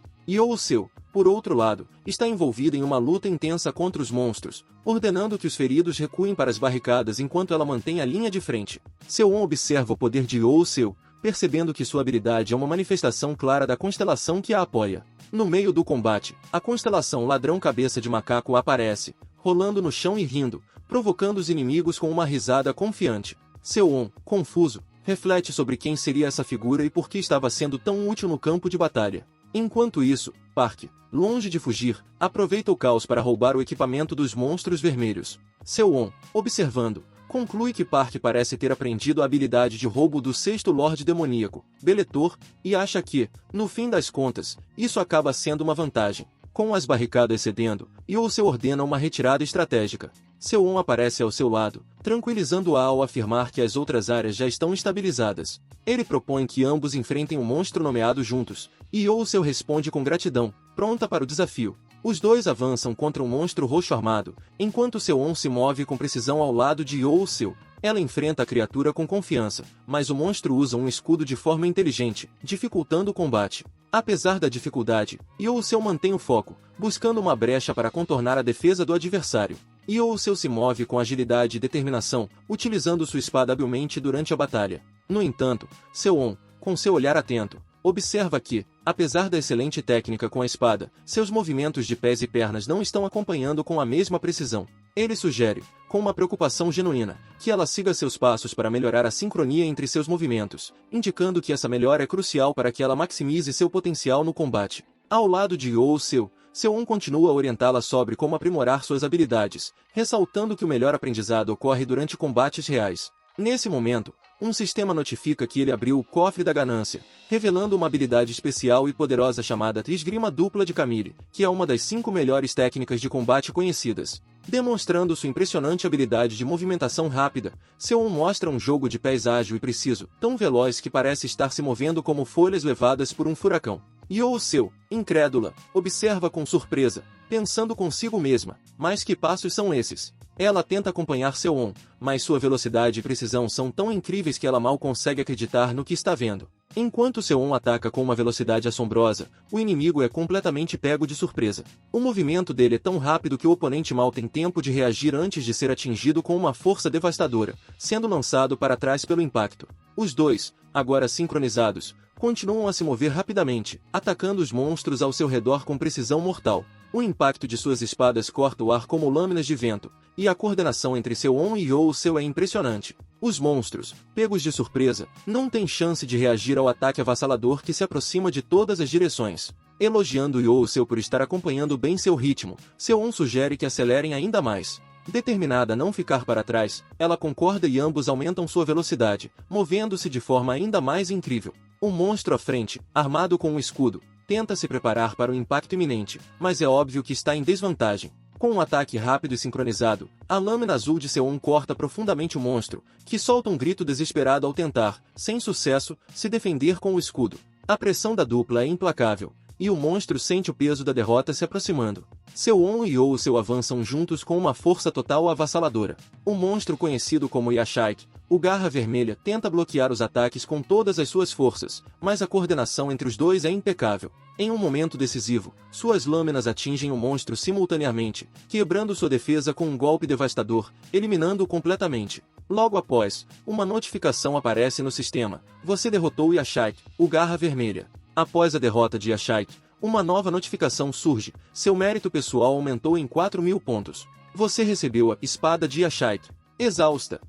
[SPEAKER 1] Seo, por outro lado, está envolvida em uma luta intensa contra os monstros, ordenando que os feridos recuem para as barricadas enquanto ela mantém a linha de frente. Seo-on observa o poder de Seo, percebendo que sua habilidade é uma manifestação clara da constelação que a apoia. No meio do combate, a constelação Ladrão Cabeça de Macaco aparece, rolando no chão e rindo, provocando os inimigos com uma risada confiante. Seo-on, confuso, reflete sobre quem seria essa figura e por que estava sendo tão útil no campo de batalha. Enquanto isso, Park, longe de fugir, aproveita o caos para roubar o equipamento dos monstros vermelhos. Seo-on, observando, conclui que Park parece ter aprendido a habilidade de roubo do sexto Lorde Demoníaco, Beletor, e acha que, no fim das contas, isso acaba sendo uma vantagem. Com as barricadas cedendo, Seo ordena uma retirada estratégica. Seo-on aparece ao seu lado, tranquilizando-a ao afirmar que as outras áreas já estão estabilizadas. Ele propõe que ambos enfrentem um monstro nomeado juntos, e Seo responde com gratidão, pronta para o desafio. Os dois avançam contra um monstro roxo armado, enquanto Seo-on se move com precisão ao lado de Seo. Ela enfrenta a criatura com confiança, mas o monstro usa um escudo de forma inteligente, dificultando o combate. Apesar da dificuldade, Seo mantém o foco, buscando uma brecha para contornar a defesa do adversário. Seo se move com agilidade e determinação, utilizando sua espada habilmente durante a batalha. No entanto, Seo-on, com seu olhar atento, observa que, apesar da excelente técnica com a espada, seus movimentos de pés e pernas não estão acompanhando com a mesma precisão. Ele sugere, com uma preocupação genuína, que ela siga seus passos para melhorar a sincronia entre seus movimentos, indicando que essa melhora é crucial para que ela maximize seu potencial no combate. Ao lado de Seo-on continua a orientá-la sobre como aprimorar suas habilidades, ressaltando que o melhor aprendizado ocorre durante combates reais. Nesse momento, um sistema notifica que ele abriu o cofre da ganância, revelando uma habilidade especial e poderosa chamada Esgrima Dupla de Camille, que é uma das 5 melhores técnicas de combate conhecidas. Demonstrando sua impressionante habilidade de movimentação rápida, Seo-on mostra um jogo de pés ágil e preciso, tão veloz que parece estar se movendo como folhas levadas por um furacão. Seo, incrédula, observa com surpresa, pensando consigo mesma, mas que passos são esses? Ela tenta acompanhar Seo-on, mas sua velocidade e precisão são tão incríveis que ela mal consegue acreditar no que está vendo. Enquanto Seo-on ataca com uma velocidade assombrosa, o inimigo é completamente pego de surpresa. O movimento dele é tão rápido que o oponente mal tem tempo de reagir antes de ser atingido com uma força devastadora, sendo lançado para trás pelo impacto. Os dois, agora sincronizados, continuam a se mover rapidamente, atacando os monstros ao seu redor com precisão mortal. O impacto de suas espadas corta o ar como lâminas de vento, e a coordenação entre Seo-on e Seo é impressionante. Os monstros, pegos de surpresa, não têm chance de reagir ao ataque avassalador que se aproxima de todas as direções. Elogiando Seo por estar acompanhando bem seu ritmo, Seo-on sugere que acelerem ainda mais. Determinada a não ficar para trás, ela concorda e ambos aumentam sua velocidade, movendo-se de forma ainda mais incrível. O monstro à frente, armado com um escudo, tenta se preparar para o impacto iminente, mas é óbvio que está em desvantagem. Com um ataque rápido e sincronizado, a lâmina azul de Seo-on corta profundamente o monstro, que solta um grito desesperado ao tentar, sem sucesso, se defender com o escudo. A pressão da dupla é implacável, e o monstro sente o peso da derrota se aproximando. Seo-on e Seo avançam juntos com uma força total avassaladora. O monstro conhecido como Yashike, o Garra Vermelha, tenta bloquear os ataques com todas as suas forças, mas a coordenação entre os dois é impecável. Em um momento decisivo, suas lâminas atingem o monstro simultaneamente, quebrando sua defesa com um golpe devastador, eliminando-o completamente. Logo após, uma notificação aparece no sistema: você derrotou Yashike, o Garra Vermelha. Após a derrota de Yashike, uma nova notificação surge: seu mérito pessoal aumentou em 4.000 pontos. Você recebeu a Espada de Yashike. Exausta,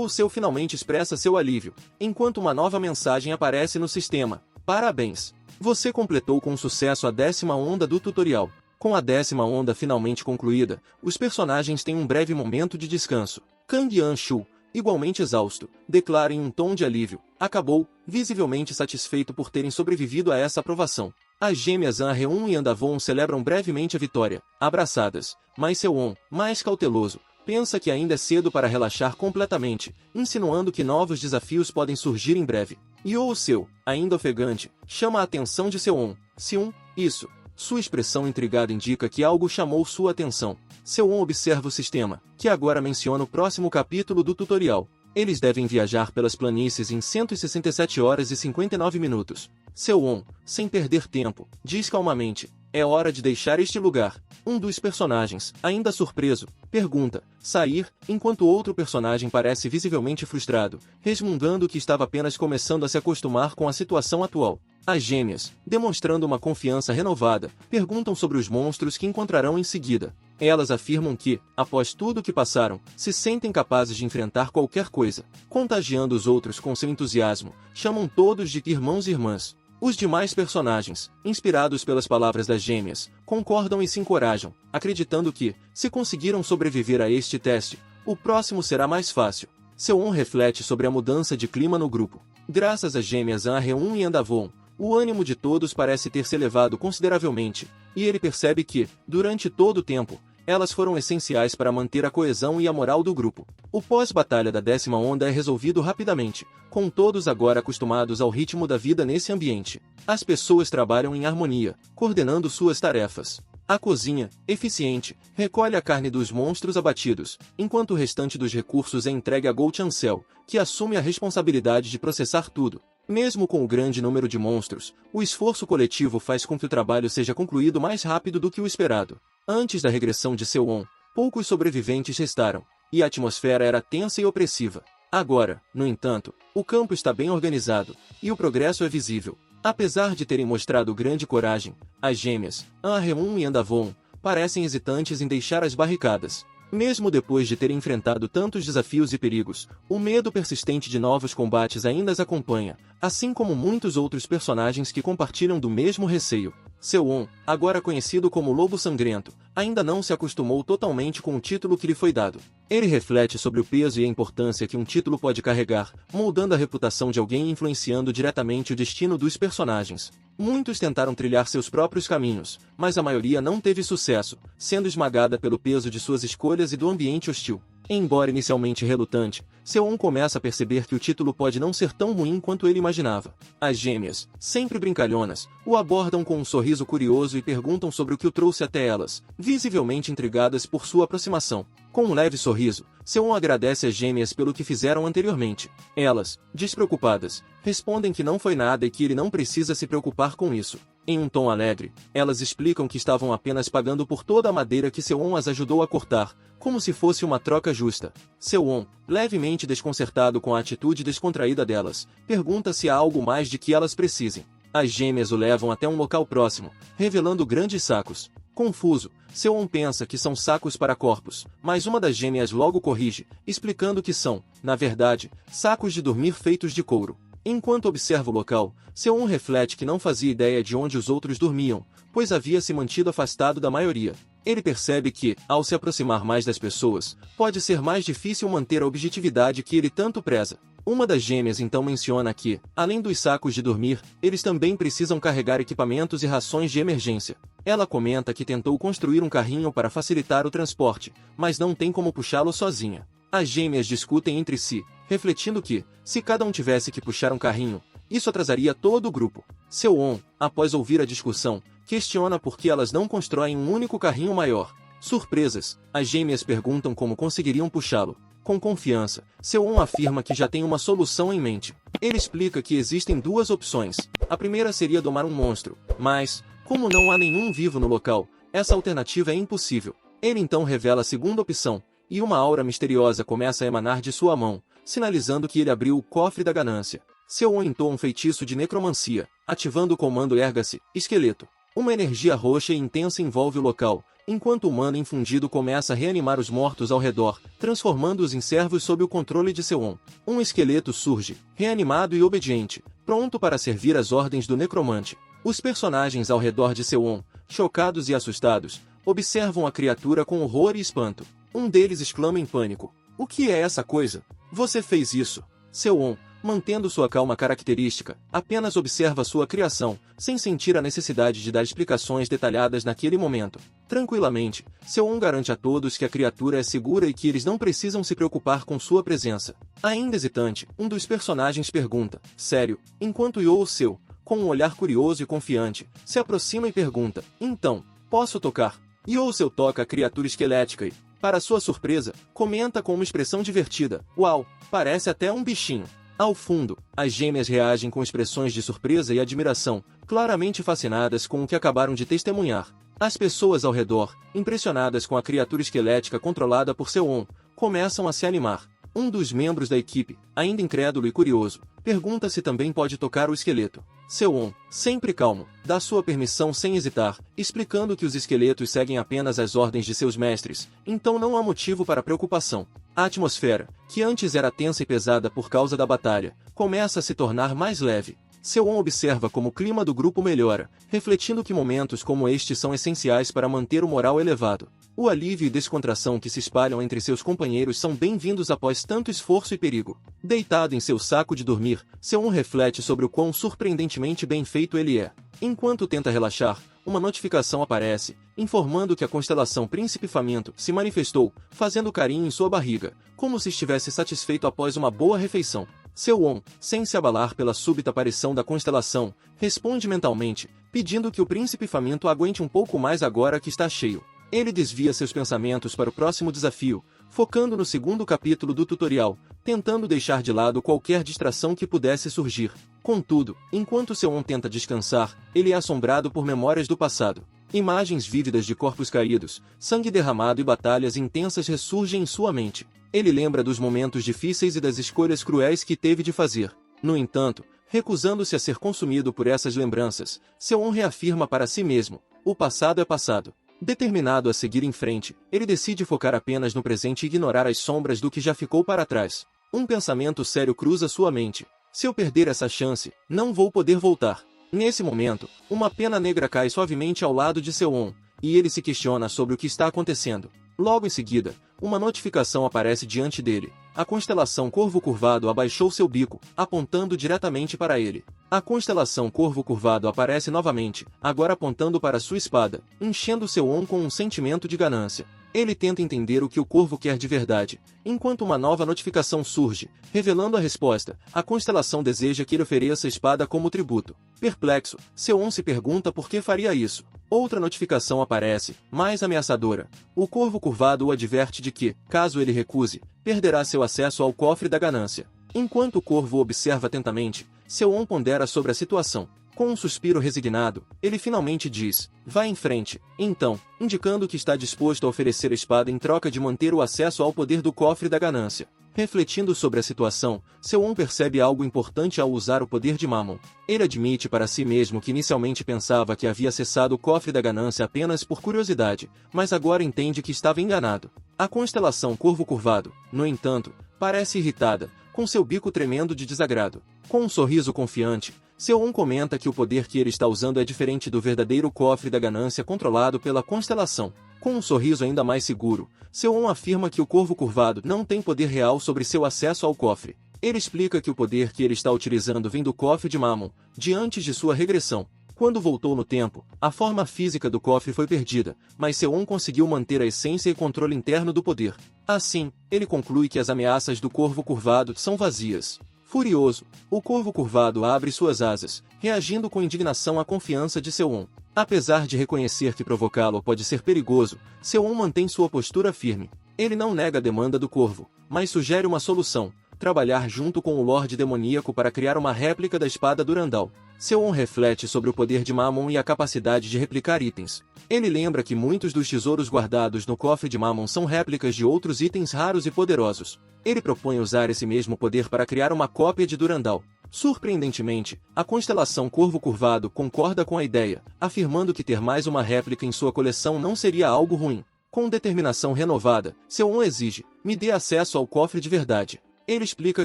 [SPEAKER 1] Seo finalmente expressa seu alívio, enquanto uma nova mensagem aparece no sistema: parabéns! Você completou com sucesso a 10ª onda do tutorial. Com a 10ª onda finalmente concluída, os personagens têm um breve momento de descanso. Kang Yanshu, igualmente exausto, declara em um tom de alívio: acabou, visivelmente satisfeito por terem sobrevivido a essa aprovação. As gêmeas Anreon e Andavon celebram brevemente a vitória, abraçadas, mas Sewon, mais cauteloso, pensa que ainda é cedo para relaxar completamente, insinuando que novos desafios podem surgir em breve. Yoo Seo, ainda ofegante, chama a atenção de Sewon. Seon, isso. Sua expressão intrigada indica que algo chamou sua atenção. Sewon observa o sistema, que agora menciona o próximo capítulo do tutorial. Eles devem viajar pelas planícies em 167 horas e 59 minutos. Sewon, sem perder tempo, diz calmamente: é hora de deixar este lugar. Um dos personagens, ainda surpreso, pergunta: sair, enquanto outro personagem parece visivelmente frustrado, resmungando que estava apenas começando a se acostumar com a situação atual. As gêmeas, demonstrando uma confiança renovada, perguntam sobre os monstros que encontrarão em seguida. Elas afirmam que, após tudo o que passaram, se sentem capazes de enfrentar qualquer coisa. Contagiando os outros com seu entusiasmo, chamam todos de irmãos e irmãs. Os demais personagens, inspirados pelas palavras das gêmeas, concordam e se encorajam, acreditando que, se conseguiram sobreviver a este teste, o próximo será mais fácil. Sewon reflete sobre a mudança de clima no grupo. Graças às gêmeas Anreon e Andavon, o ânimo de todos parece ter se elevado consideravelmente, e ele percebe que, durante todo o tempo, elas foram essenciais para manter a coesão e a moral do grupo. O pós-batalha da 10ª onda é resolvido rapidamente, com todos agora acostumados ao ritmo da vida nesse ambiente. As pessoas trabalham em harmonia, coordenando suas tarefas. A cozinha, eficiente, recolhe a carne dos monstros abatidos, enquanto o restante dos recursos é entregue a Go Chancel, que assume a responsabilidade de processar tudo. Mesmo com o grande número de monstros, o esforço coletivo faz com que o trabalho seja concluído mais rápido do que o esperado. Antes da regressão de Sewon, poucos sobreviventes restaram, e a atmosfera era tensa e opressiva. Agora, no entanto, o campo está bem organizado, e o progresso é visível. Apesar de terem mostrado grande coragem, as gêmeas, Anreon e Andavon, parecem hesitantes em deixar as barricadas. Mesmo depois de terem enfrentado tantos desafios e perigos, o medo persistente de novos combates ainda as acompanha, assim como muitos outros personagens que compartilham do mesmo receio. Sewon, agora conhecido como Lobo Sangrento, ainda não se acostumou totalmente com o título que lhe foi dado. Ele reflete sobre o peso e a importância que um título pode carregar, moldando a reputação de alguém e influenciando diretamente o destino dos personagens. Muitos tentaram trilhar seus próprios caminhos, mas a maioria não teve sucesso, sendo esmagada pelo peso de suas escolhas e do ambiente hostil. Embora inicialmente relutante, Sewon começa a perceber que o título pode não ser tão ruim quanto ele imaginava. As gêmeas, sempre brincalhonas, o abordam com um sorriso curioso e perguntam sobre o que o trouxe até elas, visivelmente intrigadas por sua aproximação. Com um leve sorriso, Sewon agradece às gêmeas pelo que fizeram anteriormente. Elas, despreocupadas, respondem que não foi nada e que ele não precisa se preocupar com isso. Em um tom alegre, elas explicam que estavam apenas pagando por toda a madeira que Sewon as ajudou a cortar, como se fosse uma troca justa. Sewon, levemente desconcertado com a atitude descontraída delas, pergunta se há algo mais de que elas precisem. As gêmeas o levam até um local próximo, revelando grandes sacos. Confuso, Sewon pensa que são sacos para corpos, mas uma das gêmeas logo corrige, explicando que são, na verdade, sacos de dormir feitos de couro. Enquanto observa o local, Sewon reflete que não fazia ideia de onde os outros dormiam, pois havia se mantido afastado da maioria. Ele percebe que, ao se aproximar mais das pessoas, pode ser mais difícil manter a objetividade que ele tanto preza. Uma das gêmeas então menciona que, além dos sacos de dormir, eles também precisam carregar equipamentos e rações de emergência. Ela comenta que tentou construir um carrinho para facilitar o transporte, mas não tem como puxá-lo sozinha. As gêmeas discutem entre si, refletindo que, se cada um tivesse que puxar um carrinho, isso atrasaria todo o grupo. Sewon, após ouvir a discussão, questiona por que elas não constroem um único carrinho maior. Surpresas, as gêmeas perguntam como conseguiriam puxá-lo. Com confiança, Sewon afirma que já tem uma solução em mente. Ele explica que existem duas opções. A primeira seria domar um monstro, mas, como não há nenhum vivo no local, essa alternativa é impossível. Ele então revela a segunda opção, e uma aura misteriosa começa a emanar de sua mão, sinalizando que ele abriu o cofre da ganância. Sewon entoa um feitiço de necromancia, ativando o comando Erga-se, esqueleto. Uma energia roxa e intensa envolve o local, enquanto o mana infundido começa a reanimar os mortos ao redor, transformando-os em servos sob o controle de Sewon. Um esqueleto surge, reanimado e obediente, pronto para servir às ordens do necromante. Os personagens ao redor de Seo-on, chocados e assustados, observam a criatura com horror e espanto. Um deles exclama em pânico: "O que é essa coisa? Você fez isso?" Seo-on, mantendo sua calma característica, apenas observa sua criação, sem sentir a necessidade de dar explicações detalhadas naquele momento. Tranquilamente, Seo-on garante a todos que a criatura é segura e que eles não precisam se preocupar com sua presença. Ainda hesitante, um dos personagens pergunta: "Sério?" Enquanto Yoo-seo, com um olhar curioso e confiante, se aproxima e pergunta: "Então, posso tocar?" Yoo-seo toca a criatura esquelética e, para sua surpresa, comenta com uma expressão divertida: "Uau, parece até um bichinho." Ao fundo, as gêmeas reagem com expressões de surpresa e admiração, claramente fascinadas com o que acabaram de testemunhar. As pessoas ao redor, impressionadas com a criatura esquelética controlada por Seo-on, começam a se animar. Um dos membros da equipe, ainda incrédulo e curioso, pergunta se também pode tocar o esqueleto. Seo-on, sempre calmo, dá sua permissão sem hesitar, explicando que os esqueletos seguem apenas as ordens de seus mestres, então não há motivo para preocupação. A atmosfera, que antes era tensa e pesada por causa da batalha, começa a se tornar mais leve. Seo-on observa como o clima do grupo melhora, refletindo que momentos como este são essenciais para manter o moral elevado. O alívio e descontração que se espalham entre seus companheiros são bem-vindos após tanto esforço e perigo. Deitado em seu saco de dormir, Seo-on reflete sobre o quão surpreendentemente bem feito ele é. Enquanto tenta relaxar, uma notificação aparece, informando que a constelação Príncipe Faminto se manifestou, fazendo carinho em sua barriga, como se estivesse satisfeito após uma boa refeição. Seo-on, sem se abalar pela súbita aparição da constelação, responde mentalmente, pedindo que o Príncipe Faminto aguente um pouco mais agora que está cheio. Ele desvia seus pensamentos para o próximo desafio, focando no segundo capítulo do tutorial, tentando deixar de lado qualquer distração que pudesse surgir. Contudo, enquanto Seo-on tenta descansar, ele é assombrado por memórias do passado. Imagens vívidas de corpos caídos, sangue derramado e batalhas intensas ressurgem em sua mente. Ele lembra dos momentos difíceis e das escolhas cruéis que teve de fazer. No entanto, recusando-se a ser consumido por essas lembranças, Seo-on reafirma para si mesmo: o passado é passado. Determinado a seguir em frente, ele decide focar apenas no presente e ignorar as sombras do que já ficou para trás. Um pensamento sério cruza sua mente: se eu perder essa chance, não vou poder voltar. Nesse momento, uma pena negra cai suavemente ao lado de Seo-on, e ele se questiona sobre o que está acontecendo. Logo em seguida, uma notificação aparece diante dele. A constelação Corvo Curvado abaixou seu bico, apontando diretamente para ele. A constelação Corvo Curvado aparece novamente, agora apontando para sua espada, enchendo Seo-on com um sentimento de ganância. Ele tenta entender o que o corvo quer de verdade, enquanto uma nova notificação surge, revelando a resposta. A constelação deseja que ele ofereça a espada como tributo. Perplexo, Seo-on se pergunta por que faria isso. Outra notificação aparece, mais ameaçadora. O Corvo Curvado o adverte de que, caso ele recuse, perderá seu acesso ao cofre da ganância. Enquanto o corvo observa atentamente, Seo-on pondera sobre a situação. Com um suspiro resignado, ele finalmente diz: vá em frente. Então, indicando que está disposto a oferecer a espada em troca de manter o acesso ao poder do cofre da ganância. Refletindo sobre a situação, Seo-on percebe algo importante ao usar o poder de Mammon. Ele admite para si mesmo que inicialmente pensava que havia acessado o cofre da ganância apenas por curiosidade, mas agora entende que estava enganado. A constelação Corvo Curvado, no entanto, parece irritada, com seu bico tremendo de desagrado. Com um sorriso confiante, Seo-on comenta que o poder que ele está usando é diferente do verdadeiro cofre da ganância controlado pela constelação. Com um sorriso ainda mais seguro, Seo-on afirma que o Corvo Curvado não tem poder real sobre seu acesso ao cofre. Ele explica que o poder que ele está utilizando vem do cofre de Mammon, de antes de sua regressão. Quando voltou no tempo, a forma física do cofre foi perdida, mas Seo-on conseguiu manter a essência e controle interno do poder. Assim, ele conclui que as ameaças do Corvo Curvado são vazias. Furioso, o Corvo Curvado abre suas asas, reagindo com indignação à confiança de Seo-on. Apesar de reconhecer que provocá-lo pode ser perigoso, Seo-on mantém sua postura firme. Ele não nega a demanda do Corvo, mas sugere uma solução: trabalhar junto com o Lorde Demoníaco para criar uma réplica da espada Durandal. Seo-on reflete sobre o poder de Mammon e a capacidade de replicar itens. Ele lembra que muitos dos tesouros guardados no cofre de Mammon são réplicas de outros itens raros e poderosos. Ele propõe usar esse mesmo poder para criar uma cópia de Durandal. Surpreendentemente, a constelação Corvo Curvado concorda com a ideia, afirmando que ter mais uma réplica em sua coleção não seria algo ruim. Com determinação renovada, Seo-on exige: me dê acesso ao cofre de verdade. Ele explica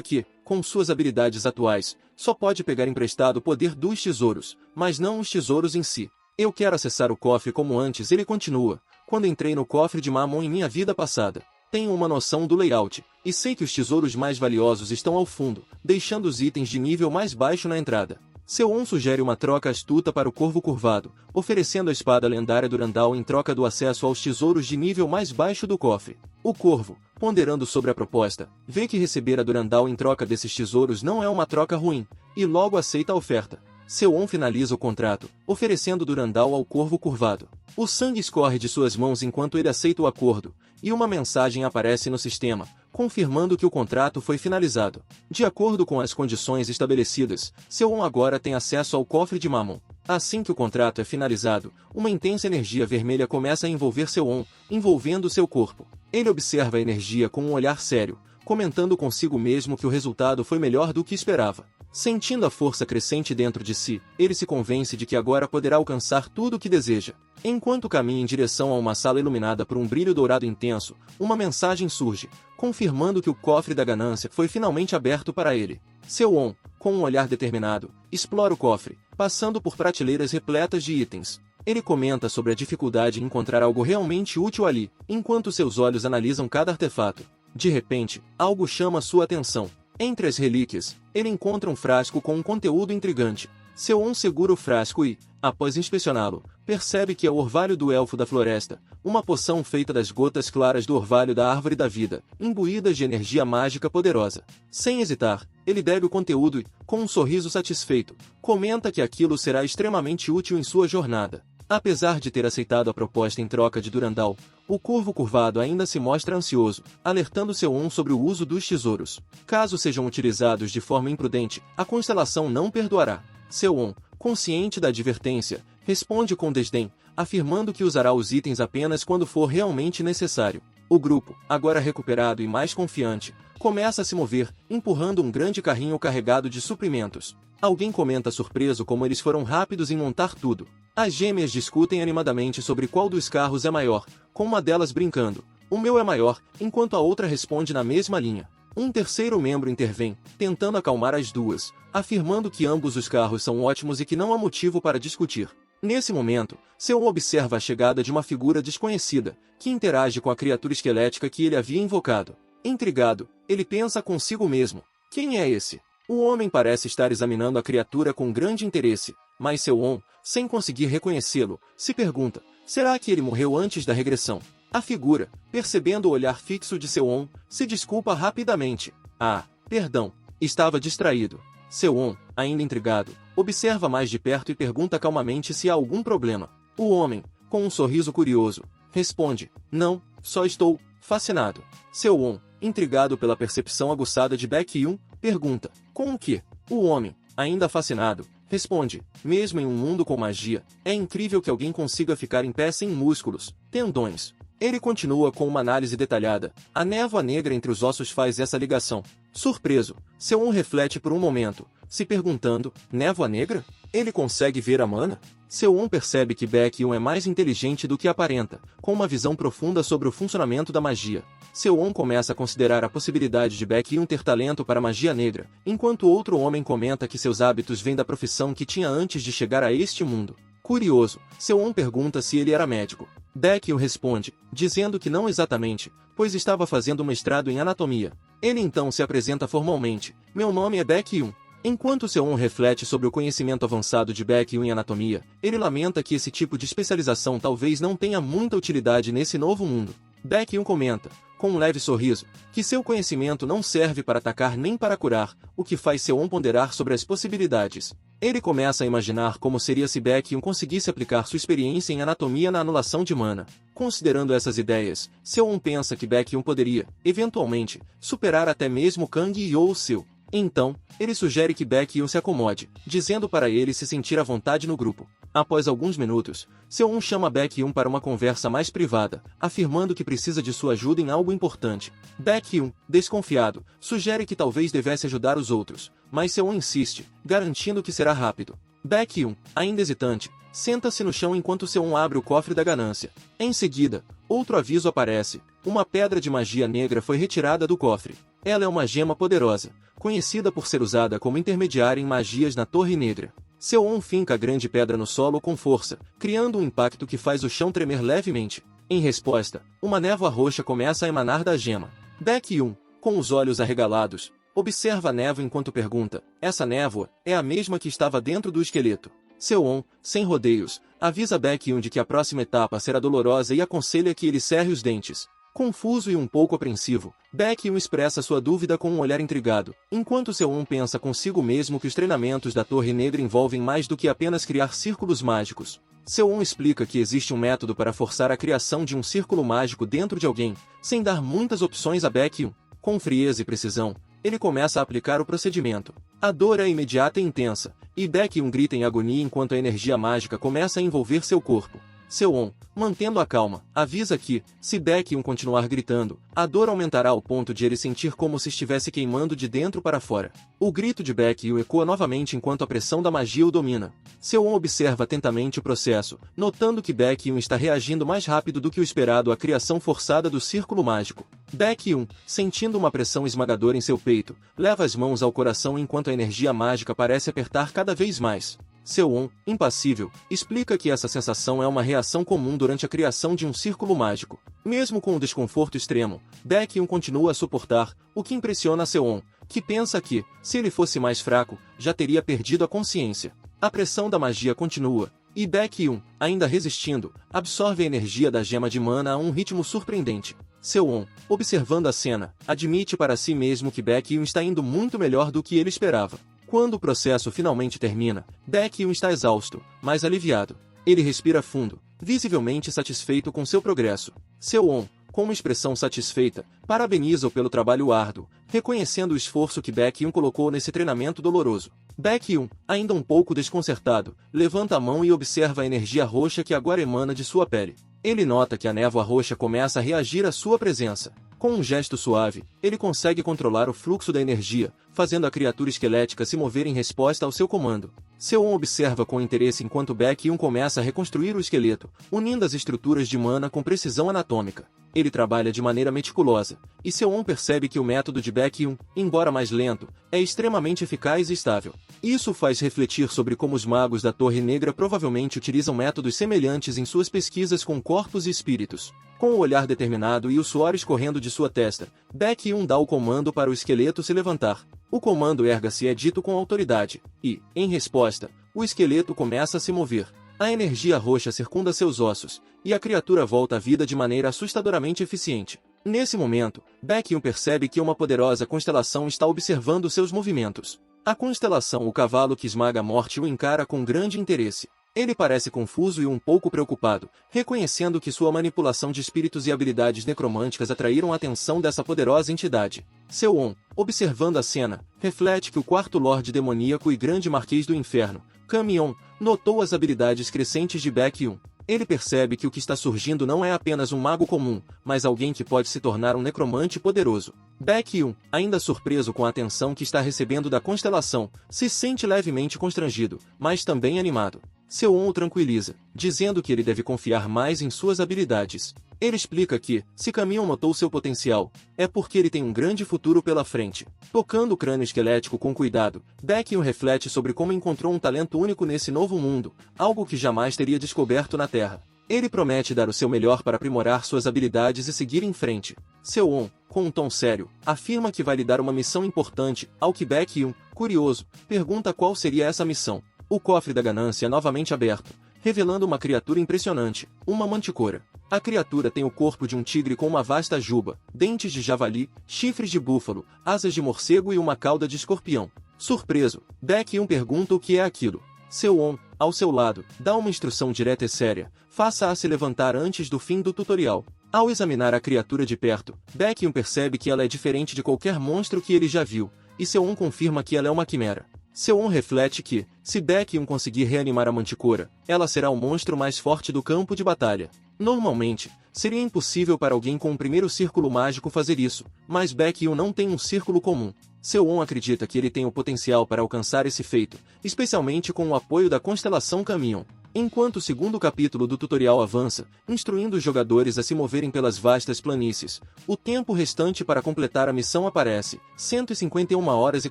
[SPEAKER 1] que, com suas habilidades atuais, só pode pegar emprestado o poder dos tesouros, mas não os tesouros em si. Eu quero acessar o cofre como antes, ele continua. Quando entrei no cofre de Mammon em minha vida passada, tenho uma noção do layout, e sei que os tesouros mais valiosos estão ao fundo, deixando os itens de nível mais baixo na entrada. Seo-on sugere uma troca astuta para o Corvo Curvado, oferecendo a espada lendária Durandal em troca do acesso aos tesouros de nível mais baixo do cofre. O Corvo, ponderando sobre a proposta, vê que receber a Durandal em troca desses tesouros não é uma troca ruim, e logo aceita a oferta. Seo-on finaliza o contrato, oferecendo Durandal ao Corvo Curvado. O sangue escorre de suas mãos enquanto ele aceita o acordo, e uma mensagem aparece no sistema, confirmando que o contrato foi finalizado. De acordo com as condições estabelecidas, Seo-on agora tem acesso ao cofre de Mammon. Assim que o contrato é finalizado, uma intensa energia vermelha começa a envolver Seo-on, envolvendo seu corpo. Ele observa a energia com um olhar sério, comentando consigo mesmo que o resultado foi melhor do que esperava. Sentindo a força crescente dentro de si, ele se convence de que agora poderá alcançar tudo o que deseja. Enquanto caminha em direção a uma sala iluminada por um brilho dourado intenso, uma mensagem surge, confirmando que o cofre da ganância foi finalmente aberto para ele. Seo-on, com um olhar determinado, explora o cofre, passando por prateleiras repletas de itens. Ele comenta sobre a dificuldade em encontrar algo realmente útil ali, enquanto seus olhos analisam cada artefato. De repente, algo chama sua atenção. Entre as relíquias, ele encontra um frasco com um conteúdo intrigante. Seo-on segura o frasco e, após inspecioná-lo, percebe que é o orvalho do Elfo da Floresta, uma poção feita das gotas claras do orvalho da Árvore da Vida, imbuídas de energia mágica poderosa. Sem hesitar, ele bebe o conteúdo e, com um sorriso satisfeito, comenta que aquilo será extremamente útil em sua jornada. Apesar de ter aceitado a proposta em troca de Durandal, o Corvo Curvado ainda se mostra ansioso, alertando Seo-on sobre o uso dos tesouros. Caso sejam utilizados de forma imprudente, a constelação não perdoará. Seo-on, consciente da advertência, responde com desdém, afirmando que usará os itens apenas quando for realmente necessário. O grupo, agora recuperado e mais confiante, começa a se mover, empurrando um grande carrinho carregado de suprimentos. Alguém comenta surpreso como eles foram rápidos em montar tudo. As gêmeas discutem animadamente sobre qual dos carros é maior, com uma delas brincando. O meu é maior, enquanto a outra responde na mesma linha. Um terceiro membro intervém, tentando acalmar as duas, afirmando que ambos os carros são ótimos e que não há motivo para discutir. Nesse momento, Seo-on observa a chegada de uma figura desconhecida, que interage com a criatura esquelética que ele havia invocado. Intrigado, ele pensa consigo mesmo: quem é esse? O homem parece estar examinando a criatura com grande interesse, mas Seo-on, sem conseguir reconhecê-lo, se pergunta: será que ele morreu antes da regressão? A figura, percebendo o olhar fixo de Seo-on, se desculpa rapidamente. Ah, perdão, estava distraído. Seo-on, ainda intrigado, observa mais de perto e pergunta calmamente se há algum problema. O homem, com um sorriso curioso, responde: não, só estou fascinado. Seo-on, intrigado pela percepção aguçada de Baek-yoon, pergunta: com o que? O homem, ainda fascinado, responde: mesmo em um mundo com magia, é incrível que alguém consiga ficar em pé sem músculos, tendões. Ele continua com uma análise detalhada. A névoa negra entre os ossos faz essa ligação. Surpreso, Seo-on reflete por um momento, se perguntando: névoa negra? Ele consegue ver a mana? Seo-on percebe que Baek-yoon é mais inteligente do que aparenta, com uma visão profunda sobre o funcionamento da magia. Seo-on começa a considerar a possibilidade de Baek-yoon ter talento para magia negra, enquanto outro homem comenta que seus hábitos vêm da profissão que tinha antes de chegar a este mundo. Curioso, Seo-on pergunta se ele era médico. Baek-yoon responde, dizendo que não exatamente, pois estava fazendo mestrado em anatomia. Ele então se apresenta formalmente: meu nome é Baek-yoon. Enquanto Seo-on reflete sobre o conhecimento avançado de Baek-yoon em anatomia, ele lamenta que esse tipo de especialização talvez não tenha muita utilidade nesse novo mundo. Baek-yoon comenta, com um leve sorriso, que seu conhecimento não serve para atacar nem para curar, o que faz Seo-on ponderar sobre as possibilidades. Ele começa a imaginar como seria se Baek-yoon conseguisse aplicar sua experiência em anatomia na anulação de mana. Considerando essas ideias, Seo-on pensa que Baek-yoon poderia, eventualmente, superar até mesmo Kang Yeol-seu. Então, ele sugere que Baek-yoon se acomode, dizendo para ele se sentir à vontade no grupo. Após alguns minutos, Seo-on chama Baek-yoon para uma conversa mais privada, afirmando que precisa de sua ajuda em algo importante. Baek-yoon, desconfiado, sugere que talvez devesse ajudar os outros, mas Seo-on insiste, garantindo que será rápido. Baek-yoon, ainda hesitante, senta-se no chão enquanto Seo-on abre o cofre da ganância. Em seguida, Outro aviso aparece: uma pedra de magia negra foi retirada do cofre. Ela é uma gema poderosa, conhecida por ser usada como intermediária em magias na Torre Negra. Seo-on finca a grande pedra no solo com força, criando um impacto que faz o chão tremer levemente. Em resposta, uma névoa roxa começa a emanar da gema. Baek-yoon, com os olhos arregalados, observa a névoa enquanto pergunta: essa névoa é a mesma que estava dentro do esqueleto? Seo-on, sem rodeios, avisa Baek-yoon de que a próxima etapa será dolorosa e aconselha que ele cerre os dentes. Confuso e um pouco apreensivo, Baek-yoon expressa sua dúvida com um olhar intrigado, enquanto Seo-on pensa consigo mesmo que os treinamentos da Torre Negra envolvem mais do que apenas criar círculos mágicos. Seo-on explica que existe um método para forçar a criação de um círculo mágico dentro de alguém, sem dar muitas opções a Baek-yoon. Com frieza e precisão, ele começa a aplicar o procedimento. A dor é imediata e intensa, e Baek-yoon grita em agonia enquanto a energia mágica começa a envolver seu corpo. Seo-on, mantendo a calma, avisa que, se Baek-yoon continuar gritando, a dor aumentará ao ponto de ele sentir como se estivesse queimando de dentro para fora. O grito de Baek-yoon ecoa novamente enquanto a pressão da magia o domina. Seo-on observa atentamente o processo, notando que Baek-yoon está reagindo mais rápido do que o esperado à criação forçada do círculo mágico. Baek-yoon, sentindo uma pressão esmagadora em seu peito, leva as mãos ao coração enquanto a energia mágica parece apertar cada vez mais. Seo-on, impassível, explica que essa sensação é uma reação comum durante a criação de um círculo mágico. Mesmo com o desconforto extremo, Baek-yoon continua a suportar, o que impressiona Seo-on, que pensa que, se ele fosse mais fraco, já teria perdido a consciência. A pressão da magia continua, e Baek-yoon, ainda resistindo, absorve a energia da gema de mana a um ritmo surpreendente. Seo-on, observando a cena, admite para si mesmo que Baek-yoon está indo muito melhor do que ele esperava. Quando o processo finalmente termina, Baek-yoon está exausto, mas aliviado. Ele respira fundo, visivelmente satisfeito com seu progresso. Seo-on, com uma expressão satisfeita, parabeniza-o pelo trabalho árduo, reconhecendo o esforço que Baek-yoon colocou nesse treinamento doloroso. Baek-yoon, ainda um pouco desconcertado, levanta a mão e observa a energia roxa que agora emana de sua pele. Ele nota que a névoa roxa começa a reagir à sua presença. Com um gesto suave, ele consegue controlar o fluxo da energia, fazendo a criatura esquelética se mover em resposta ao seu comando. Seo-on observa com interesse enquanto Baek-yoon começa a reconstruir o esqueleto, unindo as estruturas de mana com precisão anatômica. Ele trabalha de maneira meticulosa, e Seo-on percebe que o método de Baek-yoon, embora mais lento, é extremamente eficaz e estável. Isso faz refletir sobre como os magos da Torre Negra provavelmente utilizam métodos semelhantes em suas pesquisas com corpos e espíritos. Com o olhar determinado e o suor escorrendo de sua testa, Baek-yoon dá o comando para o esqueleto se levantar. O comando erga-se é dito com autoridade, e, em resposta, o esqueleto começa a se mover. A energia roxa circunda seus ossos, e a criatura volta à vida de maneira assustadoramente eficiente. Nesse momento, Baek-yoon percebe que uma poderosa constelação está observando seus movimentos. A constelação O Cavalo que Esmaga a Morte o encara com grande interesse. Ele parece confuso e um pouco preocupado, reconhecendo que sua manipulação de espíritos e habilidades necromânticas atraíram a atenção dessa poderosa entidade. Seo-on, observando a cena, reflete que o quarto Lorde Demoníaco e Grande Marquês do Inferno, Kamion, notou as habilidades crescentes de Baek-yoon. Ele percebe que o que está surgindo não é apenas um mago comum, mas alguém que pode se tornar um necromante poderoso. Baek-yoon, ainda surpreso com a atenção que está recebendo da constelação, se sente levemente constrangido, mas também animado. Seo-on o tranquiliza, dizendo que ele deve confiar mais em suas habilidades. Ele explica que, se Kamion notou seu potencial, é porque ele tem um grande futuro pela frente. Tocando o crânio esquelético com cuidado, Baek-yoon reflete sobre como encontrou um talento único nesse novo mundo, algo que jamais teria descoberto na Terra. Ele promete dar o seu melhor para aprimorar suas habilidades e seguir em frente. Seo-on, com um tom sério, afirma que vai lhe dar uma missão importante, ao que Baek-yoon, curioso, pergunta qual seria essa missão. O cofre da ganância é novamente aberto, revelando uma criatura impressionante, uma manticora. A criatura tem o corpo de um tigre com uma vasta juba, dentes de javali, chifres de búfalo, asas de morcego e uma cauda de escorpião. Surpreso, Baek-yoon pergunta o que é aquilo. Seo-on, ao seu lado, dá uma instrução direta e séria: faça-a se levantar antes do fim do tutorial. Ao examinar a criatura de perto, Baek-yoon percebe que ela é diferente de qualquer monstro que ele já viu, e Seo-on confirma que ela é uma quimera. Seo-on reflete que, se Baek-yoon conseguir reanimar a manticora, ela será o monstro mais forte do campo de batalha. Normalmente, seria impossível para alguém com um primeiro círculo mágico fazer isso, mas Baek-yoon não tem um círculo comum. Seo-on acredita que ele tem o potencial para alcançar esse feito, especialmente com o apoio da constelação Kamion. Enquanto o segundo capítulo do tutorial avança, instruindo os jogadores a se moverem pelas vastas planícies, o tempo restante para completar a missão aparece, 151 horas e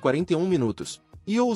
[SPEAKER 1] 41 minutos.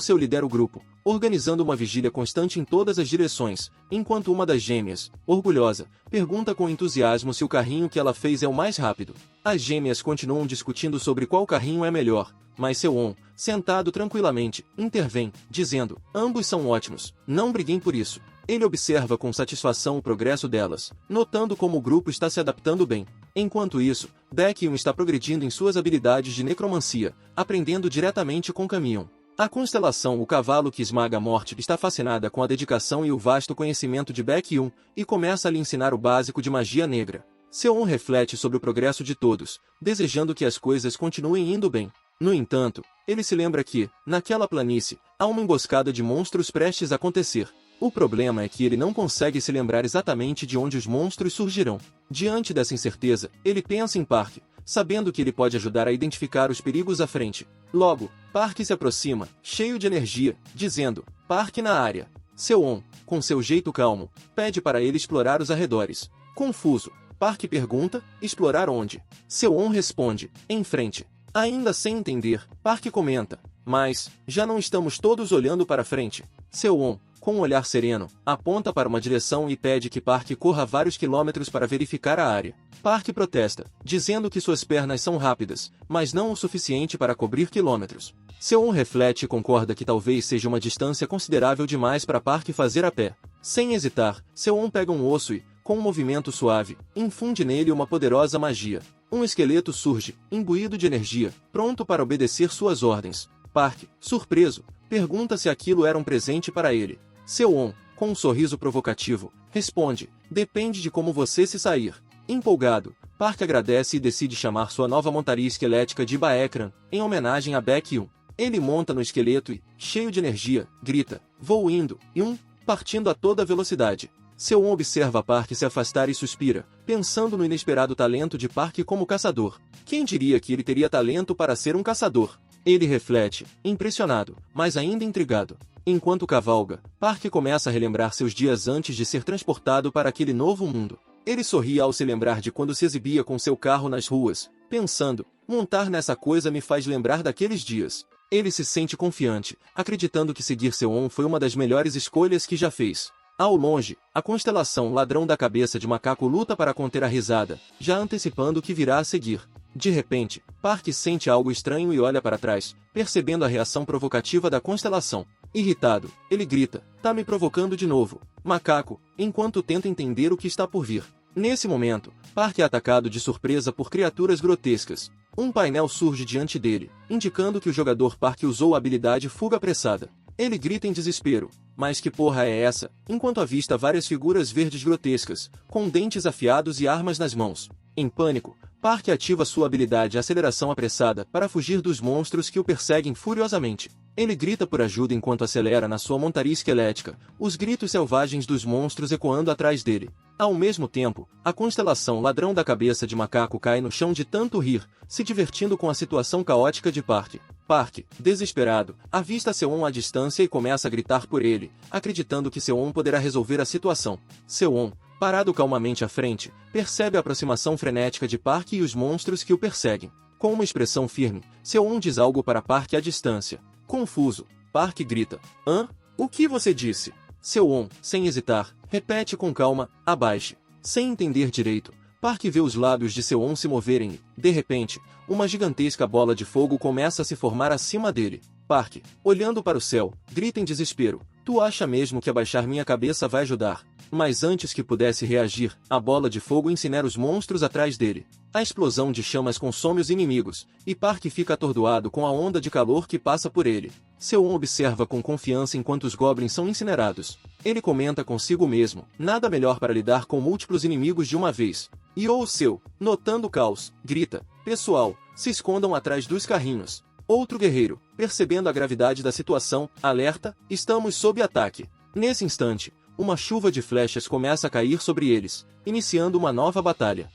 [SPEAKER 1] Seu lidera o grupo, organizando uma vigília constante em todas as direções, enquanto uma das gêmeas, orgulhosa, pergunta com entusiasmo se o carrinho que ela fez é o mais rápido. As gêmeas continuam discutindo sobre qual carrinho é melhor, mas Seo-on, sentado tranquilamente, intervém, dizendo: ambos são ótimos, não briguem por isso. Ele observa com satisfação o progresso delas, notando como o grupo está se adaptando bem. Enquanto isso, Baekhyun está progredindo em suas habilidades de necromancia, aprendendo diretamente com Kamion. A constelação O Cavalo que Esmaga a Morte está fascinada com a dedicação e o vasto conhecimento de Baekhyun, e começa a lhe ensinar o básico de magia negra. Seo-on reflete sobre o progresso de todos, desejando que as coisas continuem indo bem. No entanto, ele se lembra que, naquela planície, há uma emboscada de monstros prestes a acontecer. O problema é que ele não consegue se lembrar exatamente de onde os monstros surgirão. Diante dessa incerteza, ele pensa em Park, sabendo que ele pode ajudar a identificar os perigos à frente. Logo, Park se aproxima, cheio de energia, dizendo: Park na área. Seo-on, com seu jeito calmo, pede para ele explorar os arredores. Confuso, Park pergunta: explorar onde? Seo-on responde: em frente. Ainda sem entender, Park comenta: mas, já não estamos todos olhando para frente? Seo-on, com um olhar sereno, aponta para uma direção e pede que Park corra vários quilômetros para verificar a área. Park protesta, dizendo que suas pernas são rápidas, mas não o suficiente para cobrir quilômetros. Seo-on reflete e concorda que talvez seja uma distância considerável demais para Park fazer a pé. Sem hesitar, Seo-on pega um osso e, com um movimento suave, infunde nele uma poderosa magia. Um esqueleto surge, imbuído de energia, pronto para obedecer suas ordens. Park, surpreso, pergunta se aquilo era um presente para ele. Seo-on, com um sorriso provocativo, responde: depende de como você se sair. Empolgado, Park agradece e decide chamar sua nova montaria esquelética de Baekran, em homenagem a Baekhyun. Ele monta no esqueleto e, cheio de energia, grita: vou indo, e partindo a toda velocidade. Seo-on observa Park se afastar e suspira, pensando no inesperado talento de Park como caçador. Quem diria que ele teria talento para ser um caçador? Ele reflete, impressionado, mas ainda intrigado. Enquanto cavalga, Park começa a relembrar seus dias antes de ser transportado para aquele novo mundo. Ele sorri ao se lembrar de quando se exibia com seu carro nas ruas, pensando: montar nessa coisa me faz lembrar daqueles dias. Ele se sente confiante, acreditando que seguir Seo-on foi uma das melhores escolhas que já fez. Ao longe, a constelação Ladrão da Cabeça de Macaco luta para conter a risada, já antecipando o que virá a seguir. De repente, Park sente algo estranho e olha para trás, percebendo a reação provocativa da constelação. Irritado, ele grita: tá me provocando de novo, macaco, enquanto tenta entender o que está por vir. Nesse momento, Park é atacado de surpresa por criaturas grotescas. Um painel surge diante dele, indicando que o jogador Park usou a habilidade Fuga Apressada. Ele grita em desespero: mas que porra é essa? Enquanto avista várias figuras verdes grotescas, com dentes afiados e armas nas mãos. Em pânico, Park ativa sua habilidade Aceleração Apressada para fugir dos monstros que o perseguem furiosamente. Ele grita por ajuda enquanto acelera na sua montaria esquelética, os gritos selvagens dos monstros ecoando atrás dele. Ao mesmo tempo, a constelação Ladrão da Cabeça de Macaco cai no chão de tanto rir, se divertindo com a situação caótica de Park. Park, desesperado, avista Seo-on à distância e começa a gritar por ele, acreditando que Seo-on poderá resolver a situação. Seo-on, parado calmamente à frente, percebe a aproximação frenética de Park e os monstros que o perseguem. Com uma expressão firme, Seo-on diz algo para Park à distância. Confuso, Park grita: hã? O que você disse? Seo-on, sem hesitar, repete com calma: abaixe. Sem entender direito, Park vê os lábios de Seo-on se moverem e, de repente, uma gigantesca bola de fogo começa a se formar acima dele. Park, olhando para o céu, grita em desespero: tu acha mesmo que abaixar minha cabeça vai ajudar? Mas antes que pudesse reagir, a bola de fogo incinera os monstros atrás dele. A explosão de chamas consome os inimigos, e Park fica atordoado com a onda de calor que passa por ele. Seo-on observa com confiança enquanto os goblins são incinerados. Ele comenta consigo mesmo: nada melhor para lidar com múltiplos inimigos de uma vez. Seu, notando o caos, grita: pessoal, se escondam atrás dos carrinhos. Outro guerreiro, percebendo a gravidade da situação, alerta: estamos sob ataque. Nesse instante, uma chuva de flechas começa a cair sobre eles, iniciando uma nova batalha.